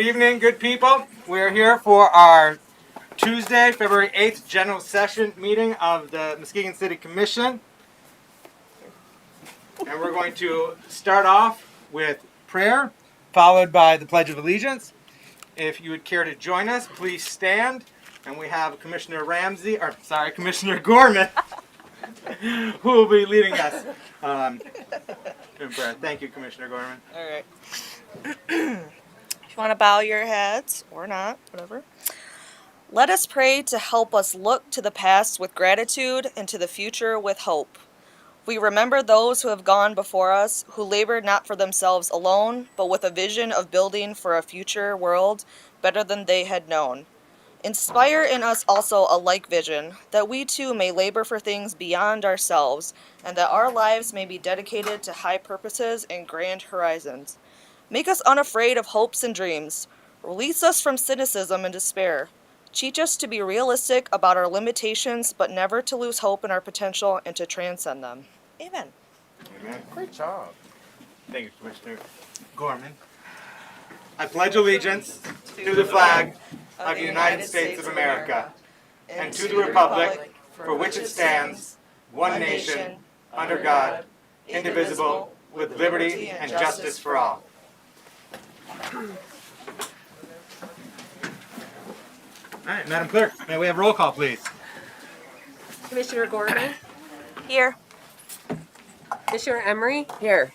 evening, good people. We're here for our Tuesday, February 8th general session meeting of the Muskegon City Commission. And we're going to start off with prayer, followed by the Pledge of Allegiance. If you would care to join us, please stand. And we have Commissioner Gorman, who will be leading us in prayer. Thank you, Commissioner Gorman. All right. If you want to bow your heads, or not, whatever. Let us pray to help us look to the past with gratitude and to the future with hope. We remember those who have gone before us, who labored not for themselves alone, but with a vision of building for a future world better than they had known. Inspire in us also a like vision, that we too may labor for things beyond ourselves, and that our lives may be dedicated to high purposes and grand horizons. Make us unafraid of hopes and dreams. Release us from cynicism and despair. Teach us to be realistic about our limitations, but never to lose hope in our potential and to transcend them. Amen. Amen. Great job. Thank you, Commissioner Gorman. I pledge allegiance to the flag of the United States of America and to the republic for which it stands, one nation, under God, indivisible, with liberty and justice for all. All right, Madam Clerk, may we have roll call, please? Commissioner Gorman, Here. Commissioner Emery, Here.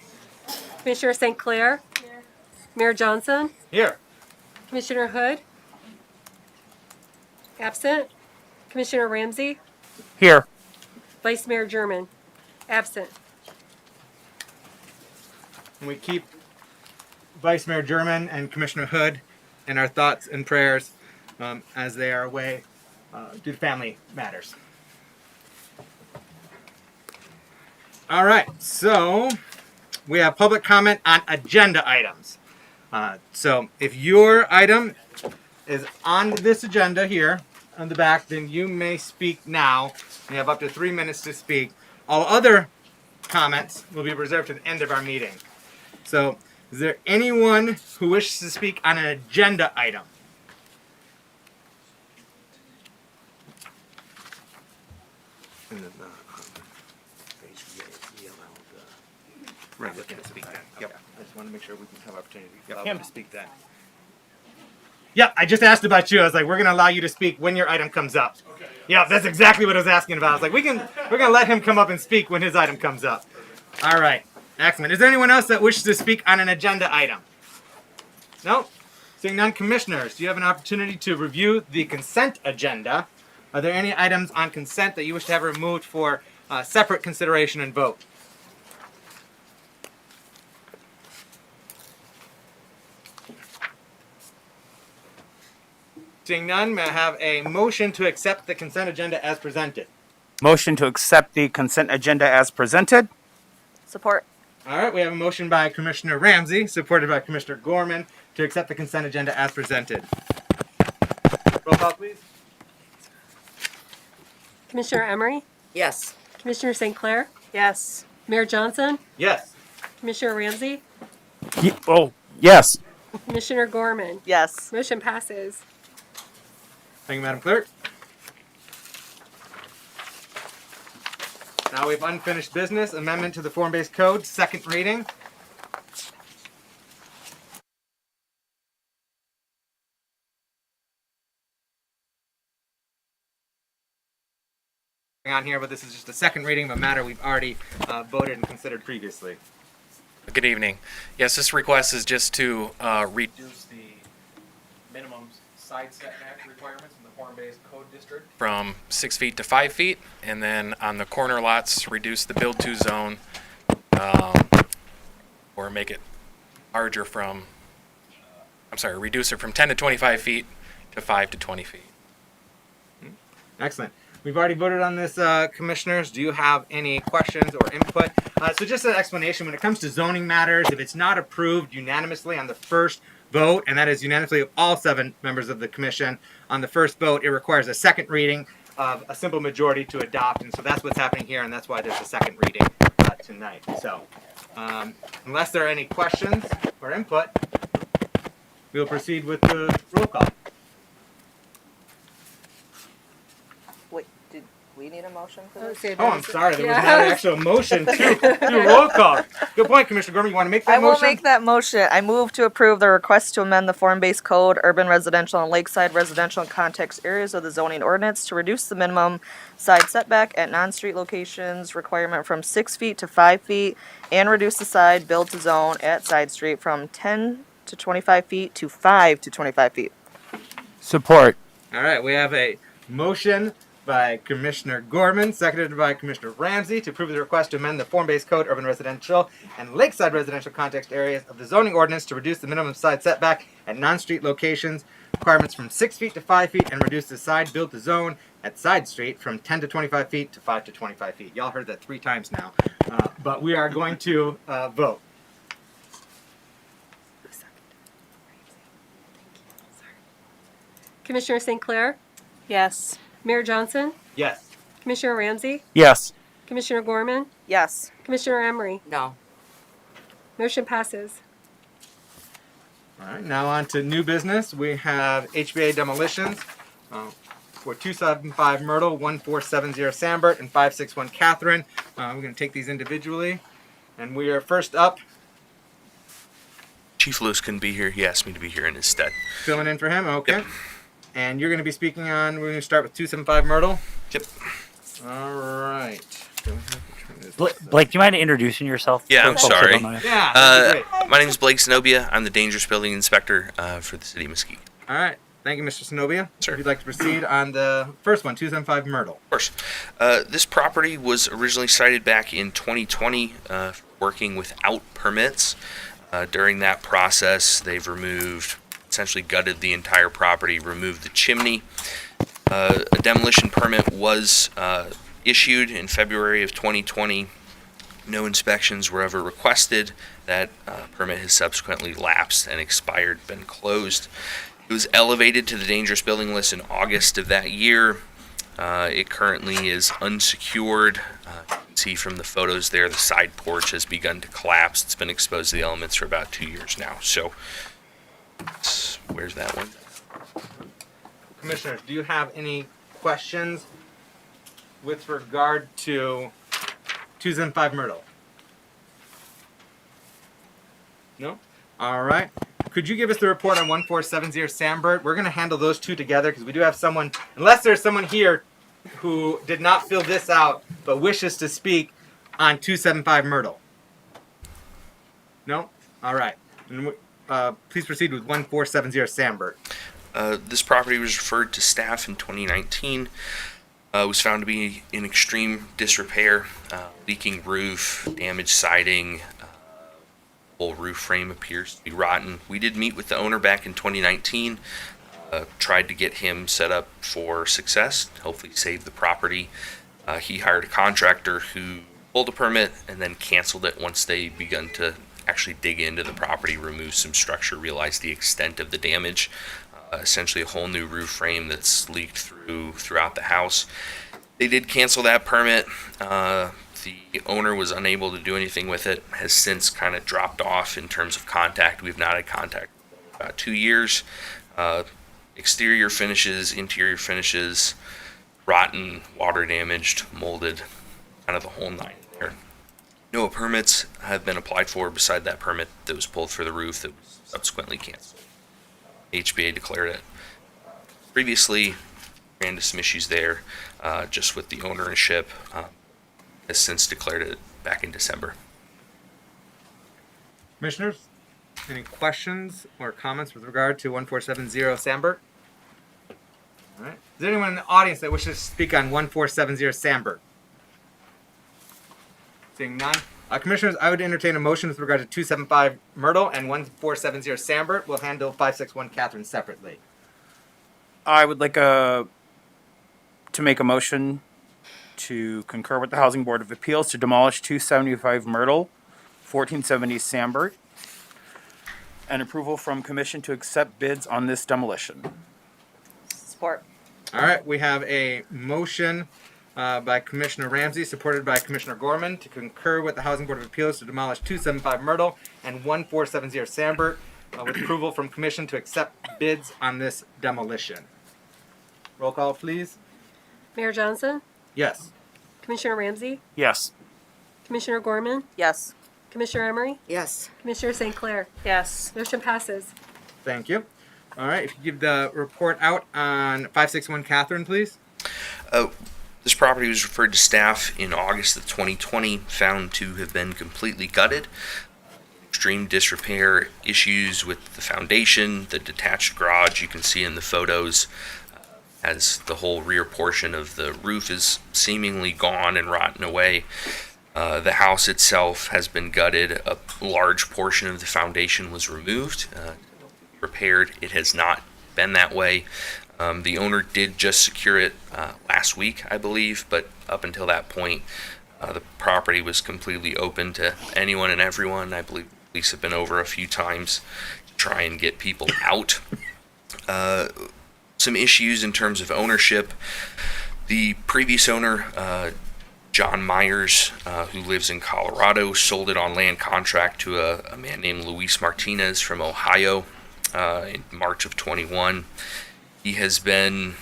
Commissioner St. Clair, Mayor Johnson, Here. Commissioner Hood, absent, Commissioner Ramsey, Here. Vice Mayor German, absent. And we keep Vice Mayor German and Commissioner Hood in our thoughts and prayers as they are away due to family matters. All right, so we have public comment on agenda items. So if your item is on this agenda here on the back, then you may speak now. You have up to 3 minutes to speak. All other comments will be reserved to the end of our meeting. So is there anyone who wishes to speak on an agenda item? Right, looking to speak then. Yep. I just want to make sure we can have opportunity to allow him to speak then. Yeah, I just asked about you. I was like, we're going to allow you to speak when your item comes up. Okay. Yeah, that's exactly what I was asking about. I was like, we're going to let him come up and speak when his item comes up. All right. Excellent. Is there anyone else that wishes to speak on an agenda item? No? Seeing none, commissioners, do you have an opportunity to review the consent agenda? Are there any items on consent that you wish to have removed for separate consideration and vote? Seeing none, may I have a motion to accept the consent agenda as presented? Motion to accept the consent agenda as presented. Support. All right, we have a motion by Commissioner Ramsey, supported by Commissioner Gorman, to accept the consent agenda as presented. Roll call, please. Commissioner Emery, Yes. Commissioner St. Clair, Yes. Mayor Johnson, Yes. Commissioner Ramsey, Yes. Commissioner Gorman. Yes. Motion passes. Thank you, Madam Clerk. Now we have unfinished business, amendment to the form-based code, second reading. On here, but this is just a second reading of a matter we've already voted and considered previously. Good evening. Yes, this request is just to reduce the minimum side setback requirements in the form-based code district from 6 feet to 5 feet, and then on the corner lots, reduce the build-to zone or make it larger from, reduce it from 10 to 25 feet to 5 to 20 feet. Excellent. We've already voted on this, commissioners. Do you have any questions or input? So just an explanation, when it comes to zoning matters, if it's not approved unanimously on the first vote, and that is unanimously of all 7 members of the commission, on the first vote, it requires a second reading of a simple majority to adopt, and so that's what's happening here, and that's why there's a second reading tonight. So unless there are any questions or input, we'll proceed with the roll call. Wait, did we need a motion for Let's this? see, Oh, I'm sorry. There was Yeah. not an actual motion to roll call. Good point, Commissioner Gorman. You want to make that I will motion? make that motion. I move to approve the request to amend the form-based code, urban residential and lakeside residential and context areas of the zoning ordinance to reduce the minimum side setback at non-street locations requirement from 6 feet to 5 feet and reduce the side build to zone at side street from 10 to 25 feet to 5 to 25 feet. Support. All right, we have a motion by Commissioner Gorman, seconded by Commissioner Ramsey, to approve the request to amend the form-based code, urban residential and lakeside residential context areas of the zoning ordinance to reduce the minimum side setback at non-street locations requirements from 6 feet to 5 feet and reduce the side built to zone at side street from 10 to 25 feet to 5 to 25 feet. Y'all heard that 3 times now, but we are going to vote. Commissioner St. Clair, Yes. Mayor Johnson, Yes. Commissioner Ramsey, Yes. Commissioner Gorman, Yes. Commissioner Emery. No. Motion passes. All right, now on to new business. We have HBA demolitions for 275 Myrtle, 1470 Sambert, and 561 Catherine. We're going to take these individually. And we are first up, Chief Lewis couldn't be here. He asked me to be here in his stead. filling in for him. Okay. And you're going to be speaking on, we're going to start with 275 Myrtle. Yep. All right. Blake, do you mind introducing yourself? Yeah, I'm Folks that sorry. don't know you. Yeah, that'd be great. My name is Blake Zenobia. I'm the Dangerous Building Inspector for the City of Muskegon. All right. Thank you, Mr. Zenobia. Sir. If you'd like to proceed on the first one, 275 Myrtle. Of course. This property was originally sited back in 2020, working without permits. During that process, they've essentially gutted the entire property, removed the chimney. A demolition permit was issued in February of 2020. No inspections were ever requested. That permit has subsequently lapsed and expired, been closed. It was elevated to the dangerous building list in August of that year. It currently is unsecured. You can see from the photos there, the side porch has begun to collapse. It's been exposed to the elements for about 2 years now. So, where's that one? Commissioners, do you have any questions with regard to 275 Myrtle? No? All right. Could you give us the report on 1470 Sambert? We're going to handle those two together because we do have someone, unless there's someone here who did not fill this out but wishes to speak on 275 Myrtle. No? All right. Please proceed with 1470 Sambert. This property was referred to staff in 2019. Was found to be in extreme disrepair, leaking roof, damaged siding, whole roof frame appears to be rotten. We did meet with the owner back in 2019, tried to get him set up for success, hopefully save the property. He hired a contractor who pulled a permit and then canceled it once they begun to actually dig into the property, remove some structure, realize the extent of the damage. Essentially a whole new roof frame that's leaked throughout the house. They did cancel that permit. The owner was unable to do anything with it, has since kind of dropped off in terms of contact. We've not had contact for about 2 years. Exterior finishes, interior finishes, rotten, water damaged, molded, kind of the whole nine there. No permits have been applied for beside that permit that was pulled for the roof that was subsequently canceled. HBA declared it. Previously, ran into some issues there, just with the ownership. Has since declared it back in December. Commissioners, any questions or comments with regard to 1470 Sambert? All right. Is there anyone in the audience that wishes to speak on 1470 Sambert? Seeing none. Commissioners, I would entertain a motion with regard to 275 Myrtle and 1470 Sambert. We'll handle 561 Catherine separately. I would like to make a motion to concur with the Housing Board of Appeals to demolish 275 Myrtle, 1470 Sambert, and approval from Commission to accept bids on this demolition. Support. All right, we have a motion by Commissioner Ramsey, supported by Commissioner Gorman, to concur with the Housing Board of Appeals to demolish 275 Myrtle and 1470 Sambert. with approval from commission to accept bids on this demolition. Roll call, please. Mayor Johnson, Yes. Commissioner Ramsey, Yes. Commissioner Gorman, Yes. Commissioner Emery, Yes. Commissioner St. Clair. Yes. Motion passes. Thank you. All right, if you give the report out on 561 Catherine, please. This property was referred to staff in August of 2020, found to have been completely gutted. Extreme disrepair issues with the foundation, the detached garage you can see in the photos, as the whole rear portion of the roof is seemingly gone and rotten away. The house itself has been gutted. A large portion of the foundation was removed, repaired. It has not been that way. The owner did just secure it last week, I believe, but up until that point, the property was completely open to anyone and everyone. I believe police have been over a few times to try and get people out. Some issues in terms of ownership. The previous owner, John Myers, who lives in Colorado, sold it on land contract to a man named Luis Martinez from Ohio in March of 21. He has been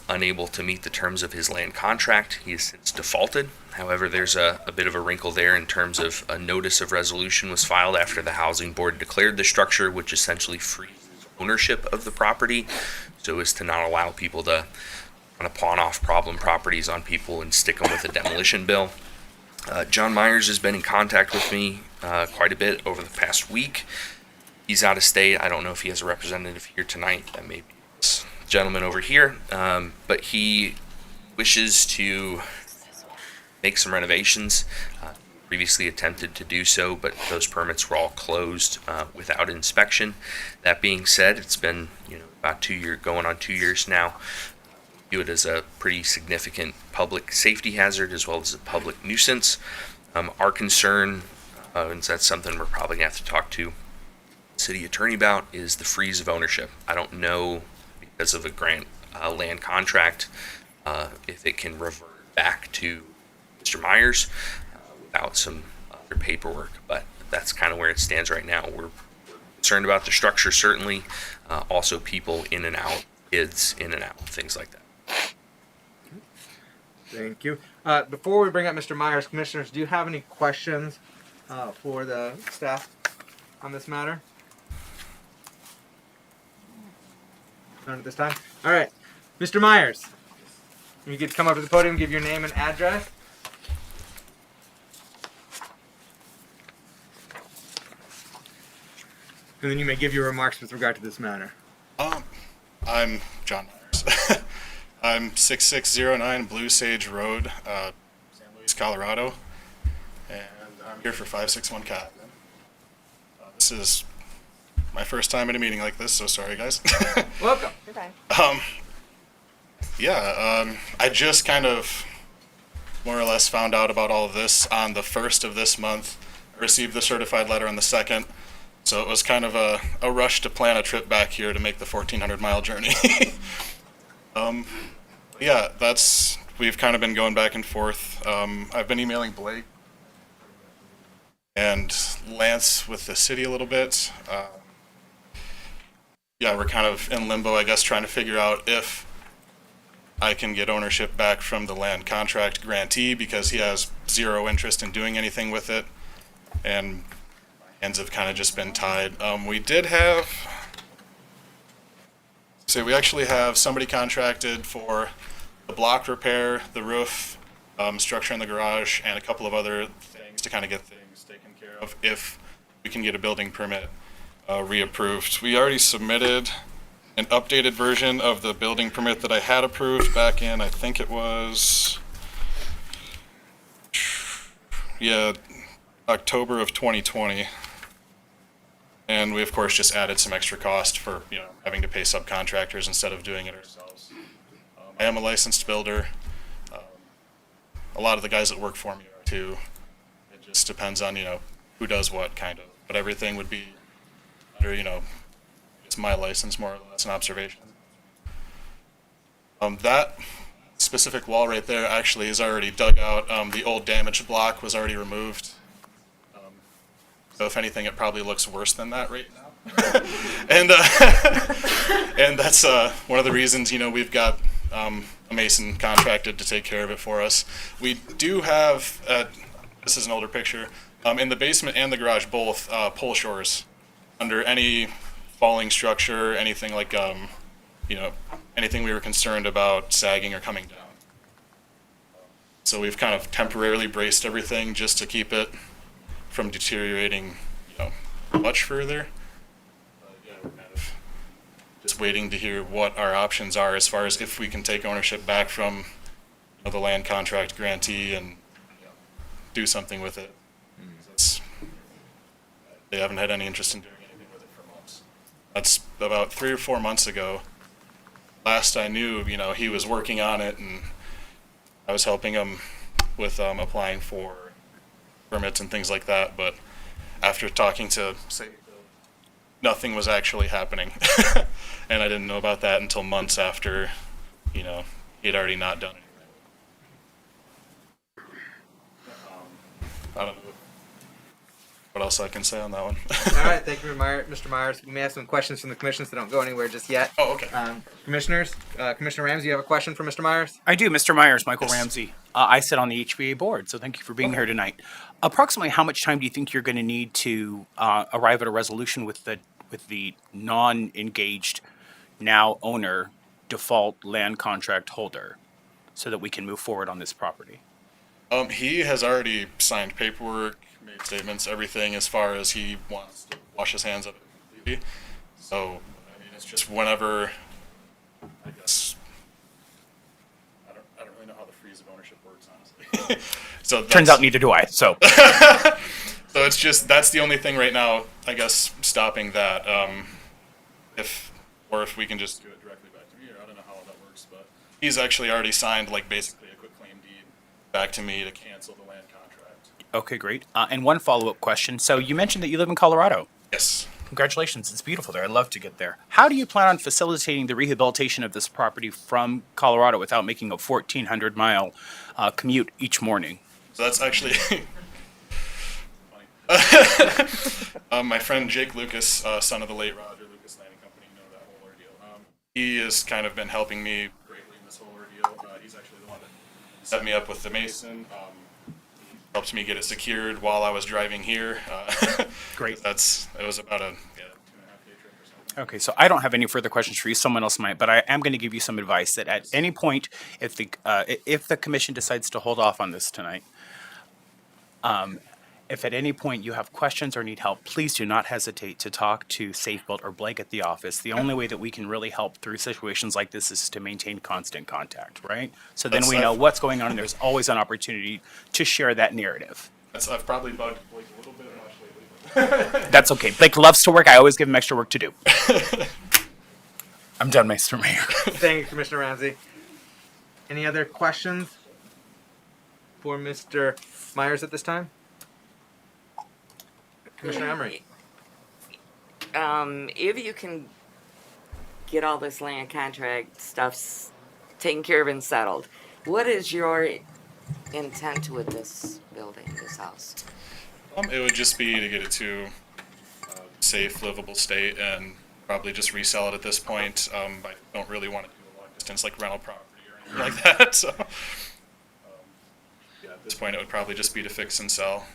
unable to meet the terms of his land contract. He has since defaulted. However, there's a bit of a wrinkle there in terms of a notice of resolution was filed after the housing board declared the structure, which essentially frees ownership of the property, so as to not allow people to kind of pawn off problem properties on people and stick them with a demolition bill. John Myers has been in contact with me quite a bit over the past week. He's out of state. I don't know if he has a representative here tonight. That may be this gentleman over here, but he wishes to make some renovations. Previously attempted to do so, but those permits were all closed without inspection. That being said, it's been about 2 years, going on 2 years now. View it as a pretty significant public safety hazard as well as a public nuisance. Our concern, and that's something we're probably gonna have to talk to the city attorney about, is the freeze of ownership. I don't know, because of a grant land contract, if it can revert back to Mr. Myers without some other paperwork, but that's kind of where it stands right now. We're concerned about the structure, certainly, also people in and out, kids in and out, things like that. Thank you. Before we bring up Mr. Myers, commissioners, do you have any questions for the staff on this matter? None at this time. All right, Mr. Myers, you could come up to the podium, give your name and address. And then you may give your remarks with regard to this matter. I'm John Myers. I'm 6609 Blue Sage Road, San Luis, Colorado, and I'm here for 561 Catherine. This is my first time at a meeting like this, so sorry guys. Welcome. You're fine. I just kind of more or less found out about all of this on the 1st of this month. I received the certified letter on the 2nd. So it was kind of a rush to plan a trip back here to make the 1,400-mile journey. We've kind of been going back and forth. I've been emailing Blake and Lance with the city a little bit. We're kind of in limbo, I guess, trying to figure out if I can get ownership back from the land contract grantee, because he has zero interest in doing anything with it. And hands have kind of just been tied. We actually have somebody contracted for the block repair, the roof, structure in the garage, and a couple of other things to kind of get things taken care of if we can get a building permit reapproved. We already submitted an updated version of the building permit that I had approved back in, I think it was, October of 2020. And we, of course, just added some extra cost for, having to pay subcontractors instead of doing it ourselves. I am a licensed builder. A lot of the guys that work for me are too. It just depends on, who does what, kind of. But everything would be under, it's my license, more or less, an observation. That specific wall right there actually is already dug out. The old damaged block was already removed. So if anything, it probably looks worse than that right now. and and that's one of the reasons, you know, we've got a mason contracted to take care of it for us. We do have, this is an older picture, in the basement and the garage both pole shores under any falling structure, anything like, you know, anything we were concerned about sagging or coming down. So we've kind of temporarily braced everything just to keep it from deteriorating, you know, much further. Yeah, we're kind of just waiting to hear what our options are as far as if we can take ownership back from, you know, the land contract grantee and, you know, do something with it. They haven't had any interest in doing anything with it for months. That's about 3 or 4 months ago. Last I knew, you know, he was working on it, and I was helping him with applying for permits and things like that. But after talking to, say, nothing was actually happening, and I didn't know about that until months after, you know, he had already not done anything. I don't know what else I can say on that one. All right, thank you, Mr. Myers. We may have some questions from the commission, so don't go anywhere just yet. Oh, okay. Commissioners, Commissioner Ramsey, you have a question for Mr. Myers? I do, Mr. Myers, Michael Ramsey. I sit on the HVA board, so thank you for being here tonight. Approximately how much time do you think you're going to need to arrive at a resolution with the non-engaged, now owner, default land contract holder, so that we can move forward on this property? He has already signed paperwork, made statements, everything as far as he wants to wash his hands of it completely. So, I mean, it's just whenever, I guess, I don't really know how the freeze of ownership works, honestly. So Turns out neither do I, so. So it's just, that's the only thing right now, I guess, stopping that. If we can just do it directly back to me, or I don't know how that works, but he's actually already signed, like, basically a quitclaim deed back to me to cancel the land contract. Okay, great. And one follow-up question. So you mentioned that you live in Colorado. Yes. Congratulations, it's beautiful there. I'd love to get there. How do you plan on facilitating the rehabilitation of this property from Colorado without making a 1,400-mile commute each morning? So that's actually my friend Jake Lucas, son of the late Roger Lucas Landing Company, know that whole ordeal. He has kind of been helping me greatly in this whole ordeal. He's actually the one that set me up with the mason. Helped me get it secured while I was driving here. Great. It was about a 2.5-day trip or something. Okay, so I don't have any further questions for you. Someone else might, but I am going to give you some advice that at any point, if the commission decides to hold off on this tonight, if at any point you have questions or need help, please do not hesitate to talk to SafeBuilt or Blake at the office. The only way that we can really help through situations like this is to maintain constant contact, right? So then we know what's going on, and there's always an opportunity to share that narrative. I've probably bugged Blake a little bit much lately. That's okay. Blake loves to work. I always give him extra work to do. I'm done, Mr. Mayor. Thank you, Commissioner Ramsey. Any other questions for Mr. Myers at this time? Commissioner Emery. If you can get all this land contract stuff taken care of and settled, what is your intent with this building, this house? It would just be to get it to a safe, livable state and probably just resell it at this point. I don't really want to do a long distance like rental property or anything like that. So, yeah, at this point, it would probably just be to fix and sell.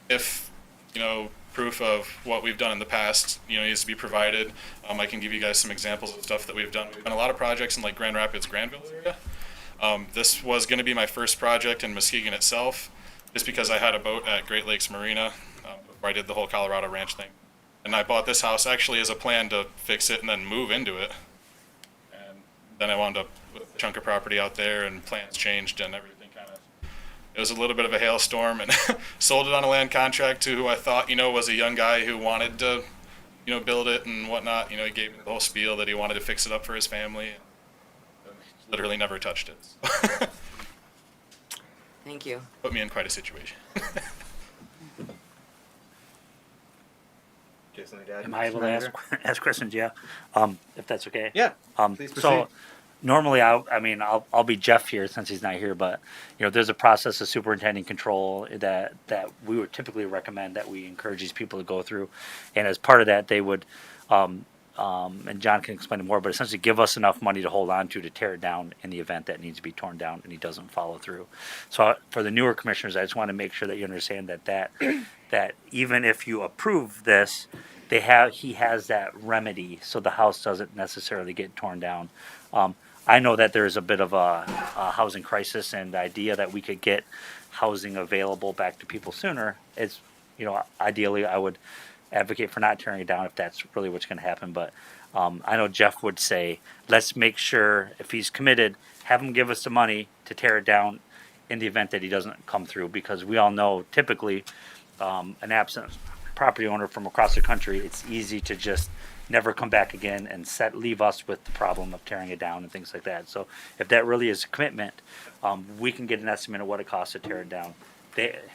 If, you know, proof of what we've done in the past, you know, needs to be provided, I can give you guys some examples of stuff that we've done. We've done a lot of projects in like Grand Rapids, Granville area. This was going to be my first project in Muskegon itself, just because I had a boat at Great Lakes Marina before I did the whole Colorado Ranch thing. And I bought this house actually as a plan to fix it and then move into it. And then I wound up with a chunk of property out there, and plans changed and everything kind of, it was a little bit of a hailstorm, and sold it on a land contract to who I thought, you know, was a young guy who wanted to, you know, build it and whatnot. You know, he gave me the whole spiel that he wanted to fix it up for his family. And literally never touched it. Thank you. Put me in quite a situation. Jason, Dad, Am I able to ask questions? Yeah, if that's okay. Yeah. Um, Please so, normally I'll be Jeff here since he's not here, but there's a process of superintending control that we would typically recommend that we encourage these people to go through, and as part of that they would, and John can explain it more, but essentially give us enough money to hold on to tear it down in the event that it needs to be torn down and he doesn't follow through. So for the newer commissioners, I just want to make sure that you understand that even if you approve this, he has that remedy so the house doesn't necessarily get torn down. I know that there's a bit of a housing crisis, and the idea that we could get housing available back to people sooner is, ideally I would advocate for not tearing it down if that's really what's going to happen. But I know Jeff would say, let's make sure if he's committed, have him give us the money to tear it down in the event that he doesn't come through, because we all know typically an absent property owner from across the country, it's easy to just never come back again and leave us with the problem of tearing it down and things like that. So if that really is a commitment, we can get an estimate of what it costs to tear it down.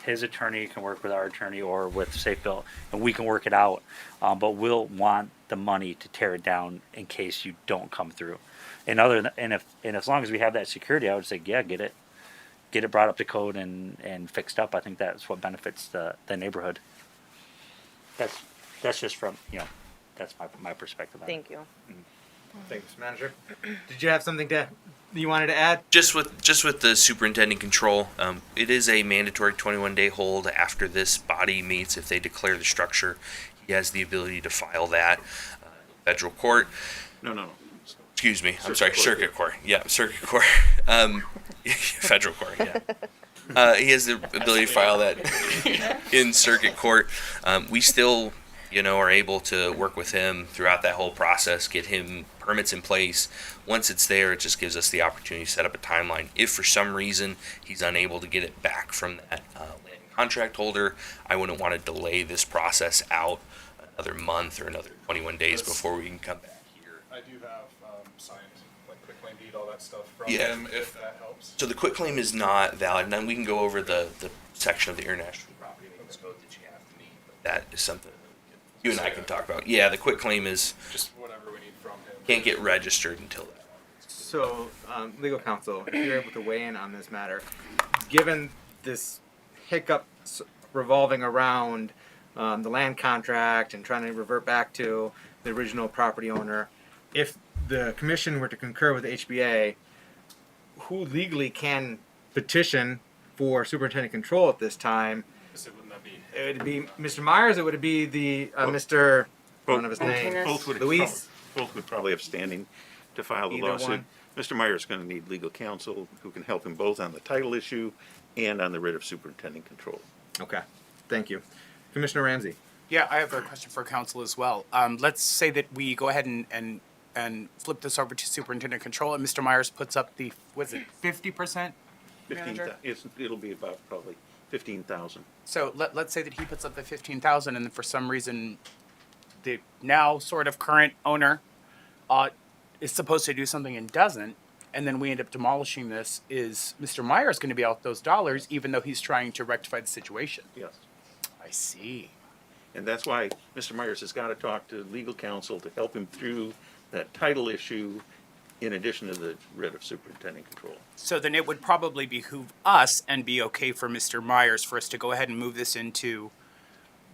His attorney can work with our attorney or with Safe Built, and we can work it out. But we'll want the money to tear it down in case you don't come through. And as long as we have that security, I would say, yeah, get it brought up to code and fixed up. I think that's what benefits the neighborhood. That's just from that's my perspective on it. Thank you. Thank you, Mr. Manager. Did you have something you wanted to add? Just with the superintendent control, it is a mandatory 21-day hold after this body meets. If they declare the structure, he has the ability to file that. Federal court. No. Excuse me. I'm sorry. Circuit court. Yeah, circuit court. Federal court. Yeah. He has the ability to file that in circuit court. We still, are able to work with him throughout that whole process, get him permits in place. Once it's there, it just gives us the opportunity to set up a timeline. If for some reason he's unable to get it back from that land contract holder, I wouldn't want to delay this process out another month or another 21 days before we can come back here. I do have signed, like quitclaim deed, all that stuff from Yeah. him, if that helps. So the quitclaim is not valid, and then we can go over the section of the international property maintenance code that you have to meet. But that is something that you and I can talk about. Yeah, the quitclaim is Just whatever we need from him. can't get registered until that. So, legal counsel, if you're able to weigh in on this matter, given this hiccup revolving around the land contract and trying to revert back to the original property owner, if the commission were to concur with the HBA, who legally can petition for superintendent control at this time? So wouldn't that be? It would be Mr. Myers, or would it be the Mr. one of his names? Luis? Both would probably have standing to file the Either lawsuit. one. Mr. Myers is going to need legal counsel who can help him both on the title issue and on the writ of superintendent control. Okay, thank you. Commissioner Ramsey. Yeah, I have a question for council as well. Let's say that we go ahead and flip this over to superintendent control, and Mr. Myers puts up the, was it 50%? Manager? It'll be about probably 15,000. So let's say that he puts up the 15,000, and then for some reason, the now sort of current owner is supposed to do something and doesn't, and then we end up demolishing this. Is Mr. Myers going to be out those dollars, even though he's trying to rectify the situation? Yes. I see. And that's why Mr. Myers has got to talk to legal counsel to help him through that title issue in addition to the writ of superintendent control. So then it would probably behoove us and be okay for Mr. Myers for us to go ahead and move this into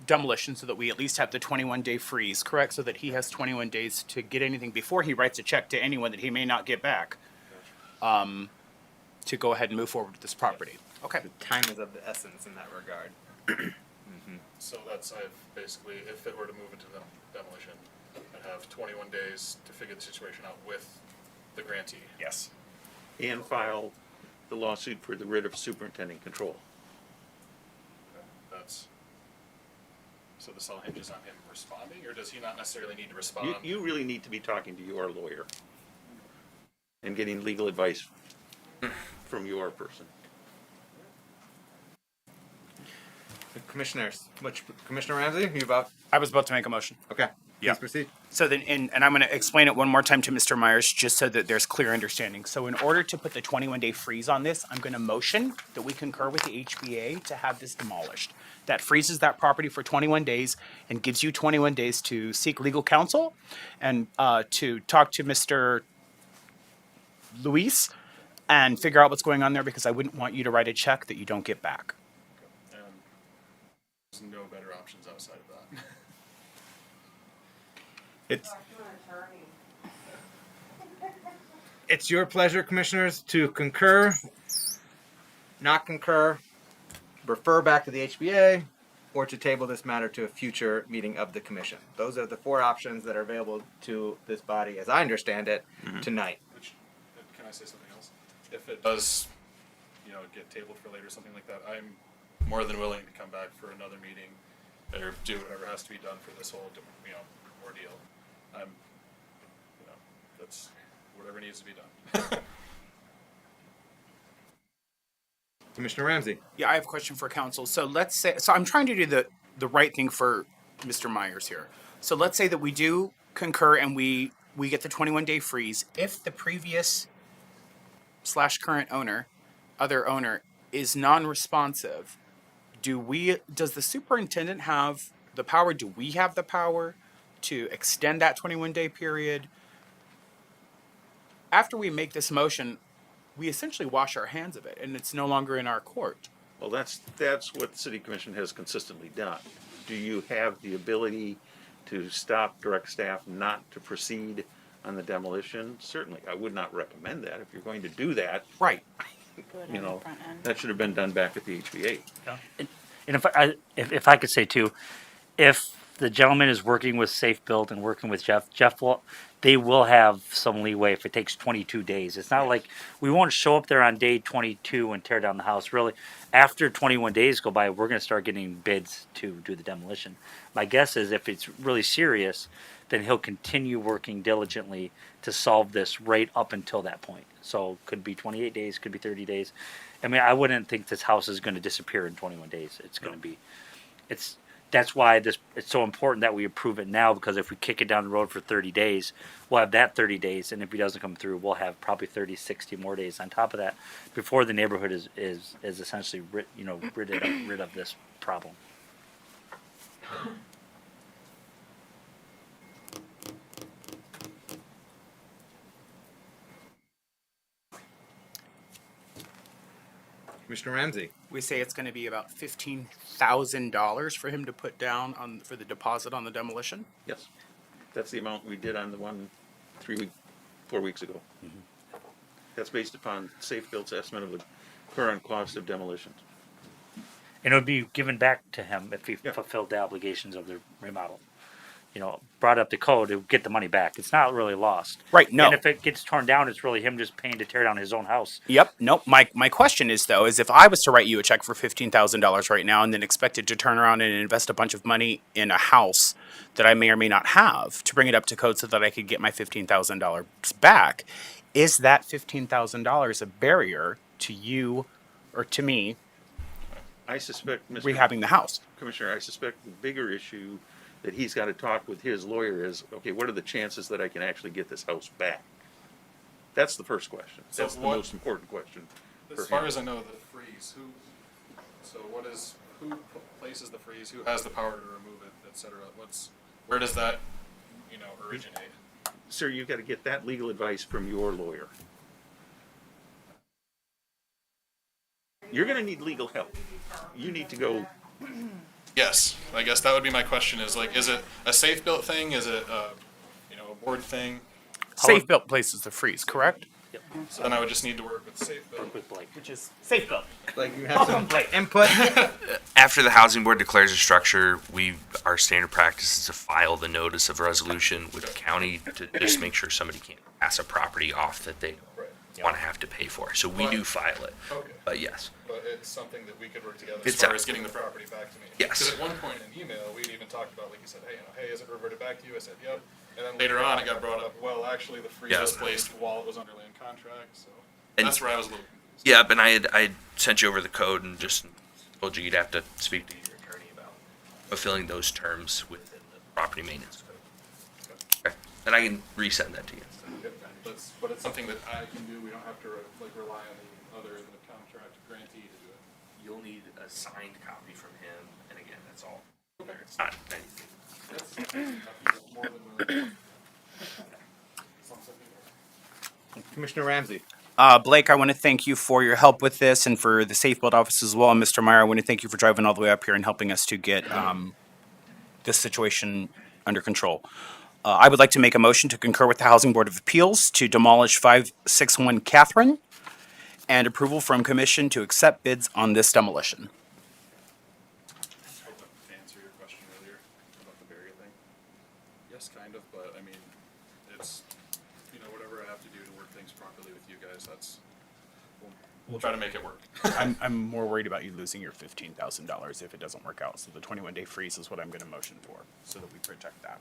demolition so that we at least have the 21-day freeze, correct? So that he has 21 days to get anything before he writes a check to anyone that he may not get back, to go ahead and move forward with this property. Okay. Time is of the essence in that regard. So that's, I've basically, if it were to move into demolition, I'd have 21 days to figure the situation out with the grantee. Yes. And file the lawsuit for the writ of superintendent control. That's, so this all hinges on him responding, or does he not necessarily need to respond? You really need to be talking to your lawyer and getting legal advice from your person. Commissioners, Commissioner Ramsey, you about? I was about to make a motion. Okay, Yeah. please proceed. So then, and I'm going to explain it one more time to Mr. Myers, just so that there's clear understanding. So in order to put the 21-day freeze on this, I'm going to motion that we concur with the HBA to have this demolished. That freezes that property for 21 days and gives you 21 days to seek legal counsel and to talk to Mr. Luis and figure out what's going on there, because I wouldn't want you to write a check that you don't get back. And there's no better options outside of that. It's your pleasure, commissioners, to concur, not concur, refer back to the HBA, or to table this matter to a future meeting of the commission. Those are the four options that are available to this body, as I understand it, tonight. Which, can I say something else? If it does, get tabled for later, something like that, I'm more than willing to come back for another meeting or do whatever has to be done for this whole, ordeal. That's whatever needs to be done. Commissioner Ramsey. Yeah, I have a question for council. So let's say, so I'm trying to do the right thing for Mr. Myers here. So let's say that we do concur and we get the 21-day freeze. If the previous / current other owner is non-responsive, does the superintendent have the power? Do we have the power to extend that 21-day period? After we make this motion, we essentially wash our hands of it, and it's no longer in our court. Well, that's what the city commission has consistently done. Do you have the ability to stop direct staff not to proceed on the demolition? Certainly, I would not recommend that. If you're going to do that, Right. That should have been done back at the HBA. And if I could say too, if the gentleman is working with Safe Build and working with Jeff they will have some leeway if it takes 22 days. It's not like we won't show up there on day 22 and tear down the house. Really, after 21 days go by, we're going to start getting bids to do the demolition. My guess is if it's really serious, then he'll continue working diligently to solve this right up until that point. So could be 28 days, could be 30 days. I mean, I wouldn't think this house is going to disappear in 21 days. It's going to be, that's why it's so important that we approve it now, because if we kick it down the road for 30 days, we'll have that 30 days, and if he doesn't come through, we'll have probably 30, 60 more days on top of that before the neighborhood is essentially rid of this problem. Commissioner Ramsey. We say it's going to be about $15,000 for him to put down for the deposit on the demolition. Yes. That's the amount we did on the one 4 weeks ago. That's based upon Safe Build's estimate of the current cost of demolition. And it would be given back to him if he fulfilled the obligations of the remodel. Brought up the code, it would get the money back. It's not really lost. Right, no. And if it gets torn down, it's really him just paying to tear down his own house. Yep. Nope. My question is, though, is if I was to write you a check for $15,000 right now and then expected to turn around and invest a bunch of money in a house that I may or may not have to bring it up to code so that I could get my $15,000 back, is that $15,000 a barrier to you or to me I suspect, Mr. rehabbing the house? Commissioner, I suspect the bigger issue that he's got to talk with his lawyer is, okay, what are the chances that I can actually get this house back? That's the first question. So That's the what- most important question. As far as I know, the freeze, who places the freeze, who has the power to remove it, et cetera? Where does that, originate? Sir, you've got to get that legal advice from your lawyer. You're going to need legal help. You need to go. Yes, I guess that would be my question is it a safe built thing? Is it a board thing? Safe Built places the freeze, correct? So then I would just need to work with safe built. With Blake. Which is Safe Built. Like you have some input. After the housing board declares a structure, our standard practice is to file the notice of resolution with the county to just make sure somebody can't pass a property off that they want to have to pay for. So we do file it. Okay. But yes. But it's something that we could work together It's as far a- as getting the property back to me. Yes. Because at one point in an email, we'd even talked about, like you said, hey, is it reverted back to you? I said, yep. And then later on, it got brought up, well, actually, the freeze was placed while it was under land contract, so And- that's where I was a little confused. Yeah, but I sent you over the code and just told you you'd have to speak to your attorney about fulfilling those terms within the property maintenance code. Okay. And I can resend that to you. But it's something that I can do. We don't have to rely on the other than the contract grantee to do it. You'll need a signed copy from him, and again, that's all. It's not anything. That's more than willing. Sounds like Commissioner Ramsey. Blake, I want to thank you for your help with this and for the Safe Build office as well. And Mr. Meyer, I want to thank you for driving all the way up here and helping us to get this situation under control. I would like to make a motion to concur with the Housing Board of Appeals to demolish 561 Catherine and approval from commission to accept bids on this demolition. To answer your question earlier about the barrier thing, yes, kind of, but I mean, it's, you know, whatever I have to do to work things properly with you guys, that's, we'll try to make it work. I'm more worried about you losing your $15,000 if it doesn't work out. So the 21-day freeze is what I'm going to motion for, so that we protect that.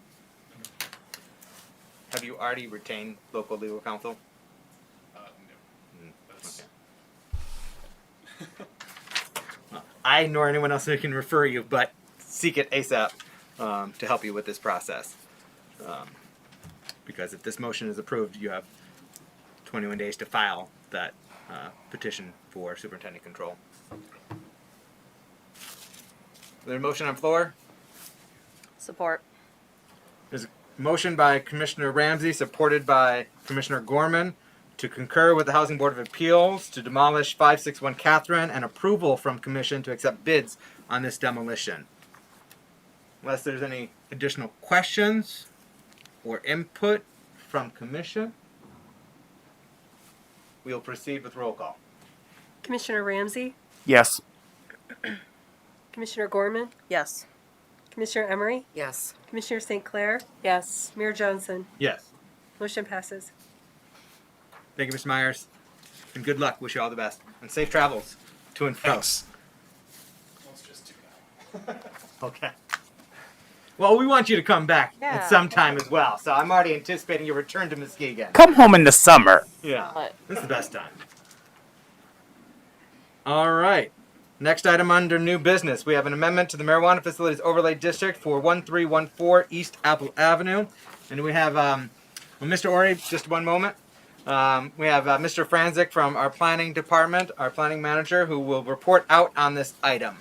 Have you already retained local legal counsel? No. That's, I nor anyone else who can refer you, but seek it ASAP to help you with this process. Because if this motion is approved, you have 21 days to file that petition for superintendent control. Is there a motion on the floor? Support. There's a motion by Commissioner Ramsey, supported by Commissioner Gorman, to concur with the Housing Board of Appeals to demolish 561 Catherine and approval from Commission to accept bids on this demolition. Unless there's any additional questions or input from Commission, we'll proceed with roll call. Commissioner Ramsey, Yes. Commissioner Gorman, Yes. Commissioner Emery, Yes. Commissioner St. Clair, Yes. Mayor Johnson. Yes. Motion passes. Thank you, Mr. Myers. And good luck. Wish you all the best. And safe travels to and from. thanks. Let's just do that. Okay. Well, we want you to come back Yeah. at some time as well. So I'm already anticipating your return to Muskegon. Come home in the summer. Yeah. But This is the best time. All right. Next item under new business. We have an amendment to the Marijuana Facilities Overlay District for 1314 East Apple Avenue. And we have Mr. Ori, just one moment. We have Mr. Franzik from our planning department, our planning manager, who will report out on this item.